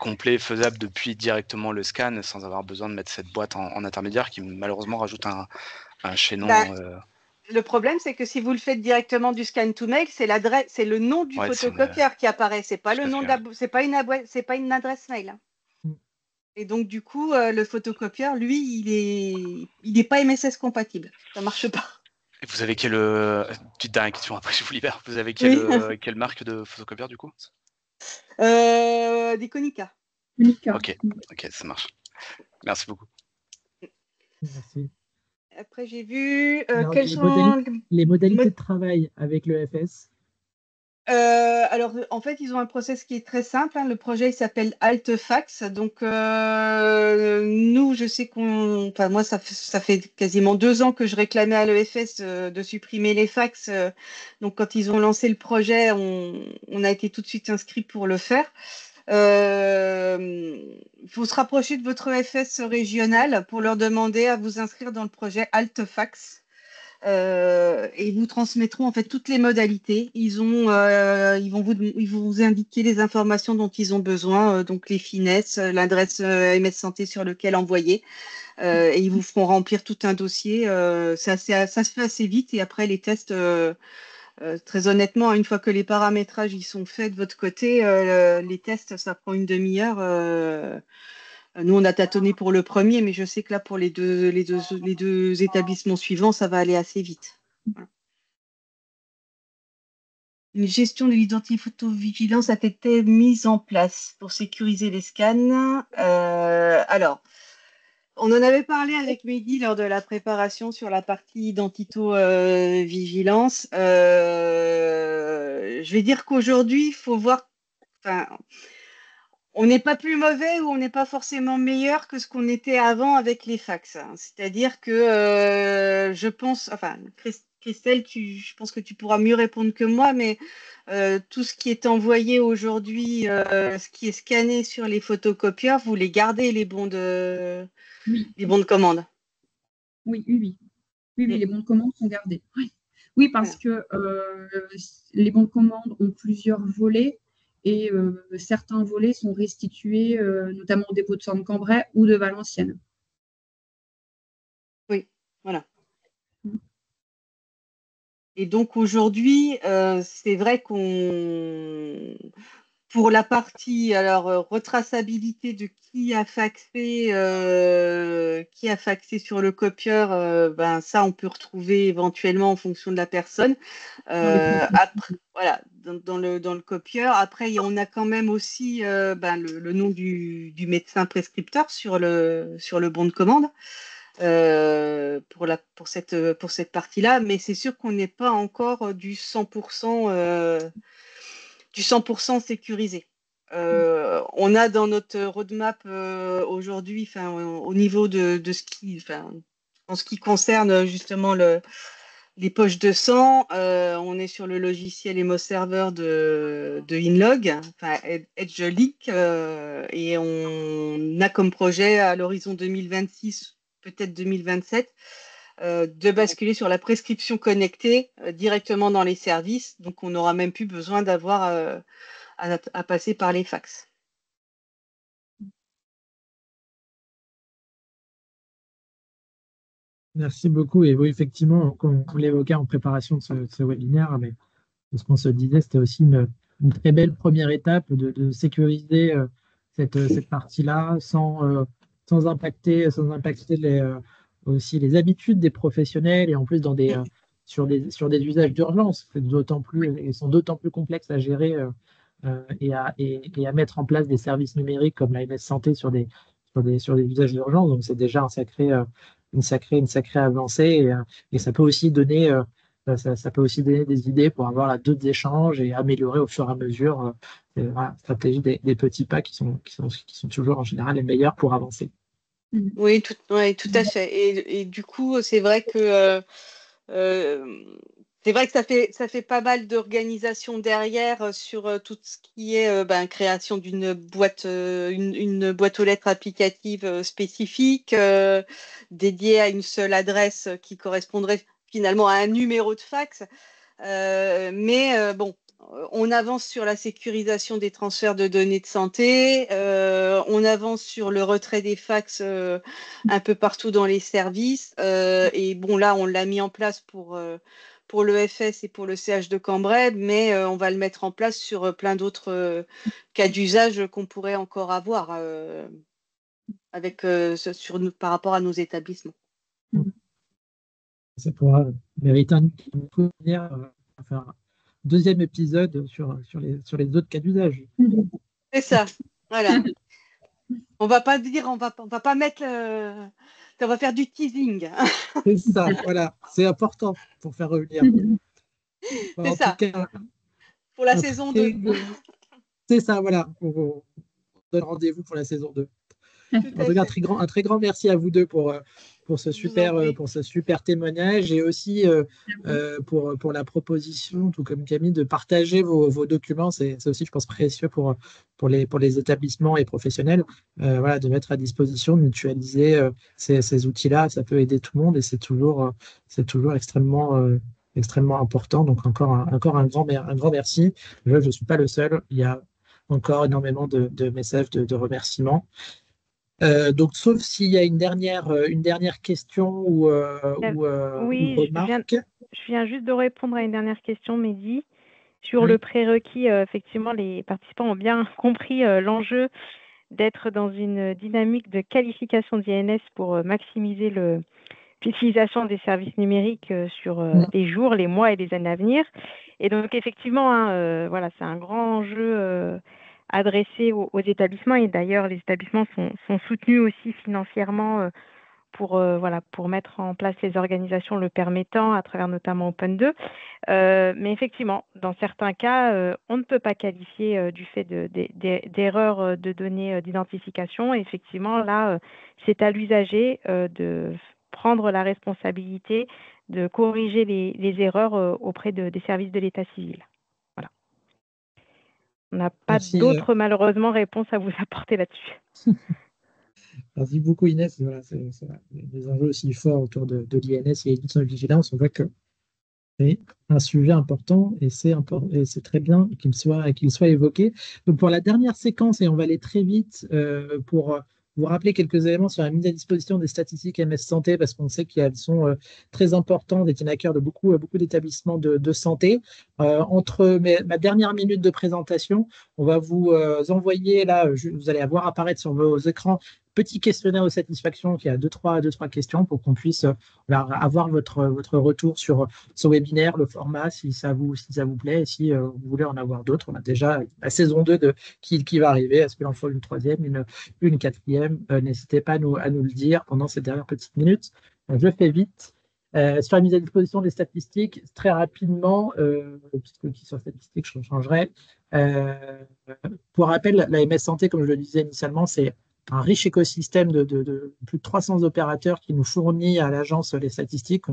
complet, faisable depuis directement le scan, sans avoir besoin de mettre cette boîte en intermédiaire qui malheureusement rajoute un chaînon. Ben, le problème, c'est que si vous le faites directement du scan to mail, c'est l'adresse, c'est le nom du Ouais, c'est photocopieur qui apparaît. C'est pas tout le à nom fait, de c'est pas une adresse mail. Mm. Et donc du coup, le photocopieur, lui, il est pas MSS compatible. Ça marche pas. Et vous avez quelle petite dernière question après je vous libère. Vous avez quelle marque de photocopieur du coup? Des Konica. Monica. Ok, ça marche. Merci beaucoup. Merci. Après, j'ai vu Alors, quels sont les modalités de travail avec le FS. alors, en fait, ils ont un process qui est très simple, hein. Le projet, il s'appelle AltFax. Donc, nous, je sais enfin, moi, ça fait quasiment 2 ans que je réclamais à l'EFS de supprimer les fax. Donc, quand ils ont lancé le projet, on a été tout de suite inscrit pour le faire. Il faut se rapprocher de votre EFS régional pour leur demander à vous inscrire dans le projet AltFax. Et ils vous transmettront en fait toutes les modalités. Ils vont vous indiquer les informations dont ils ont besoin, donc les finesses, l'adresse MS Santé sur lequel envoyer, et ils vous feront remplir tout un dossier. Ça se fait assez vite et après les tests, très honnêtement, une fois que les paramétrages ils sont faits de votre côté, les tests ça prend une demi-heure. Nous, on a tâtonné pour le premier, mais je sais que là, pour les deux établissements suivants, ça va aller assez vite. Voilà. Une gestion de l'identiphotovigilance a été mise en place pour sécuriser les scans. Alors, on en avait parlé avec Mehdi lors de la préparation sur la partie identito-vigilance. Je vais dire qu'aujourd'hui, il faut voir... Enfin, on n'est pas plus mauvais ou on n'est pas forcément meilleur que ce qu'on était avant avec les fax. C'est-à-dire que je pense, enfin, Christelle, je pense que tu pourras mieux répondre que moi, mais tout ce qui est envoyé aujourd'hui, ce qui est scanné sur les photocopieurs, vous les gardez, les bons de commande. Oui, les bons de commande sont gardés. Oui, parce que les bons de commande ont plusieurs volets. Et certains volets sont restitués, notamment au dépôt de Sainte-Cambrai ou de Valenciennes. Oui, voilà. Et donc aujourd'hui, c'est vrai pour la partie retraçabilité de qui a faxé sur le copieur, ça on peut retrouver éventuellement en fonction de la personne. Après, voilà, dans le copieur. Après, on a quand même aussi le nom du médecin prescripteur sur le bon de commande pour cette partie-là. Mais c'est sûr qu'on n'est pas encore du 100% sécurisé. On a dans notre roadmap aujourd'hui, au niveau de ce qui, en ce qui concerne justement les poches de sang, on est sur le logiciel EmoServer de Inlog, EdgeLeak, et on a comme projet à l'horizon 2026, peut-être 2027, de basculer sur la prescription connectée directement dans les services. Donc, on n'aura même plus besoin d'avoir à passer par les fax. Merci beaucoup. Et oui, effectivement, comme on l'évoquait en préparation de ce webinaire, mais ce qu'on se disait, c'était aussi une très belle première étape de sécuriser cette partie-là sans impacter aussi les habitudes des professionnels et en plus sur des usages d'urgence. Ils sont d'autant plus complexes à gérer et à mettre en place des services numériques comme la MS Santé sur des usages d'urgence. Donc, c'est déjà une sacrée avancée et ça peut aussi donner. Ça peut aussi donner des idées pour avoir là, d'autres échanges et améliorer au fur et à mesure la stratégie des petits pas qui sont toujours en général les meilleurs pour avancer. Oui, tout à fait. Et du coup, c'est vrai que ça fait pas mal d'organisation derrière sur tout ce qui est création d'une boîte, une boîte aux lettres applicative spécifique dédiée à une seule adresse qui correspondrait finalement à un numéro de fax. Mais bon, on avance sur la sécurisation des transferts de données de santé, on avance sur le retrait des fax un peu partout dans les services. Et bon, là, on l'a mis en place pour l'EFS et pour le CH de Cambrai, mais on va le mettre en place sur plein d'autres cas d'usage qu'on pourrait encore avoir par rapport à nos établissements. Ça pourra mériter un faire un deuxième épisode sur les autres cas d'usage. C'est ça, voilà. On va pas dire, on va pas mettre, ça va faire du teasing. C'est ça, voilà, c'est important pour faire revenir. C'est ça. Cas, pour la saison 2. C'est ça, voilà. On donne rendez-vous pour la saison 2. En tout cas, un très grand merci à vous deux pour ce super témoignage et aussi pour la proposition, tout comme Camille, de partager vos documents. C'est aussi, je pense, précieux pour les établissements et professionnels, de mettre à disposition, de mutualiser ces outils-là. Ça peut aider tout le monde et c'est toujours extrêmement important. Donc, encore un grand merci. Je ne suis pas le seul. Il y a encore énormément de messages de remerciements. Donc, sauf s'il y a une dernière question ou remarque. Je viens juste de répondre à une dernière question, Mehdi. Sur le prérequis, effectivement, les participants ont bien compris l'enjeu d'être dans une dynamique de qualification d'INS pour maximiser l'utilisation des services numériques sur les jours, les mois et les années à venir. Et donc, effectivement, c'est un grand enjeu adressé aux établissements. Et d'ailleurs, les établissements sont soutenus aussi financièrement pour mettre en place les organisations le permettant, à travers notamment Open2. Mais effectivement, dans certains cas, on ne peut pas qualifier du fait d'erreurs de données d'identification. Et effectivement, là, c'est à l'usager de prendre la responsabilité de corriger les erreurs auprès des services de l'état civil. Voilà. On n'a pas d'autres, malheureusement, réponses à vous apporter là-dessus. Merci beaucoup, Inès. Voilà, c'est des enjeux aussi forts autour de l'INS et l'éducation de vigilance. On voit que c'est un sujet important et c'est très bien qu'il soit évoqué. Donc, pour la dernière séquence, et on va aller très vite pour vous rappeler quelques éléments sur la mise à disposition des statistiques MS Santé, parce qu'on sait qu'elles sont très importantes et tiennent à cœur de beaucoup d'établissements de santé. Entre ma dernière minute de présentation, on va vous envoyer, là, vous allez avoir apparaître sur vos écrans, petit questionnaire de satisfaction qui a deux, trois questions pour qu'on puisse avoir votre retour sur ce webinaire, le format, si ça vous plaît, et si vous voulez en avoir d'autres. On a déjà la saison 2 qui va arriver. Est-ce qu'il en faut une troisième, une quatrième? N'hésitez pas à nous le dire pendant ces dernières petites minutes. Je fais vite. Sur la mise à disposition des statistiques, très rapidement, puisque sur statistiques, je changerai. Pour rappel, la MS Santé, comme je le disais initialement, c'est un riche écosystème de plus de 300 opérateurs qui nous fournit à l'agence les statistiques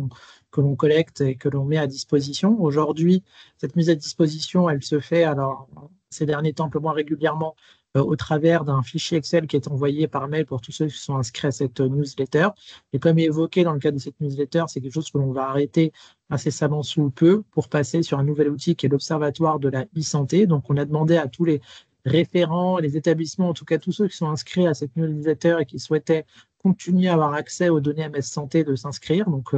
que l'on collecte et que l'on met à disposition. Aujourd'hui, cette mise à disposition, elle se fait, alors ces derniers temps un peu moins régulièrement, au travers d'un fichier Excel qui est envoyé par mail pour tous ceux qui sont inscrits à cette newsletter. Et comme évoqué dans le cadre de cette newsletter, c'est quelque chose que l'on va arrêter incessamment sous peu pour passer sur un nouvel outil qui est l'Observatoire de la e-santé. Donc, on a demandé à tous les référents, les établissements, en tout cas tous ceux qui sont inscrits à cette newsletter et qui souhaitaient continuer à avoir accès aux données MS Santé de s'inscrire. Donc,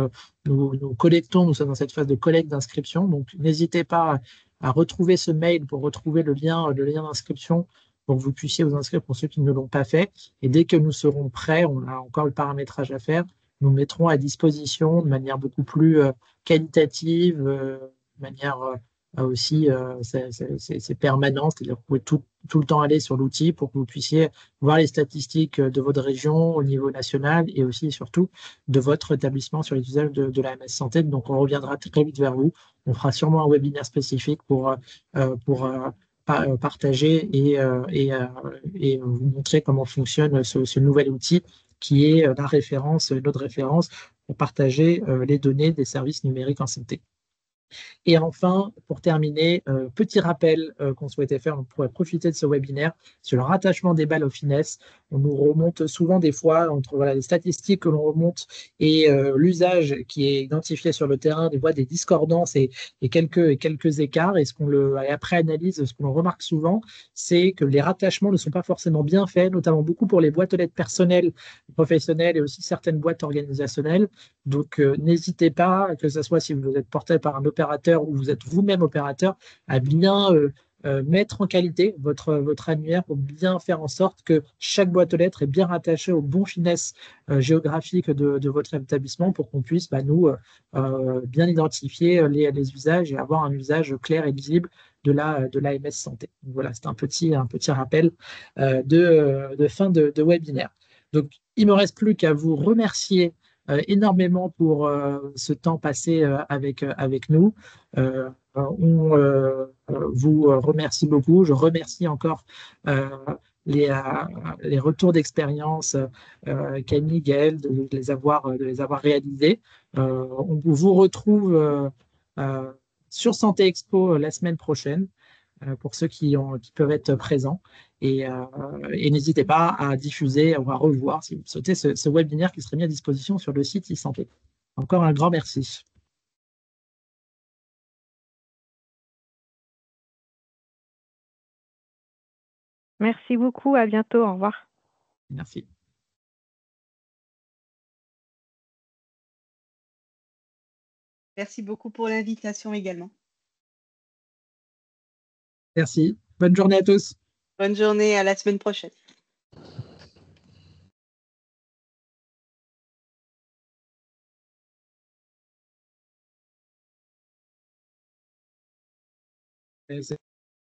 nous collectons, nous sommes dans cette phase de collecte d'inscription. Donc, n'hésitez pas à retrouver ce mail pour retrouver le lien d'inscription pour que vous puissiez vous inscrire pour ceux qui ne l'ont pas fait. Et dès que nous serons prêts, on a encore le paramétrage à faire, nous mettrons à disposition de manière beaucoup plus qualitative, de manière aussi c'est permanent, c'est-à-dire que vous pouvez tout le temps aller sur l'outil pour que vous puissiez voir les statistiques de votre région au niveau national et aussi surtout de votre établissement sur les usages de la MS Santé. Donc on reviendra très vite vers vous. On fera sûrement un webinaire spécifique pour partager et vous montrer comment fonctionne ce nouvel outil qui est la référence, notre référence pour partager les données des services numériques en santé. Et enfin, pour terminer, petit rappel qu'on souhaitait faire, on pourrait profiter de ce webinaire sur le rattachement des balles au FINES. On nous remonte souvent des fois entre les statistiques que l'on remonte et l'usage qui est identifié sur le terrain, des fois des discordances et quelques écarts. Et après analyse, ce qu'on remarque souvent, c'est que les rattachements ne sont pas forcément bien faits, notamment beaucoup pour les boîtes aux lettres personnelles, professionnelles et aussi certaines boîtes organisationnelles. Donc, n'hésitez pas, que ce soit si vous êtes porté par un opérateur ou vous êtes vous-même opérateur, à bien mettre en qualité votre annuaire pour bien faire en sorte que chaque boîte aux lettres est bien rattachée au bon finesse géographique de votre établissement pour qu'on puisse, nous, bien identifier les usages et avoir un usage clair et lisible de l'AMS Santé. Donc, voilà, c'est un petit rappel de fin de webinaire. Donc, il ne me reste plus qu'à vous remercier énormément pour ce temps passé avec nous. On vous remercie beaucoup. Je remercie encore les retours d'expérience Camille, Gaëlle, de les avoir réalisés. On vous retrouve sur Santé Expo la semaine prochaine pour ceux qui peuvent être présents. Et n'hésitez pas à diffuser ou à revoir, si vous souhaitez, ce webinaire qui serait mis à disposition sur le site e-santé. Encore un grand merci. Merci beaucoup, à bientôt, au revoir. Merci. Merci beaucoup pour l'invitation également. Merci. Bonne journée à tous. Bonne journée, à la semaine prochaine. C'est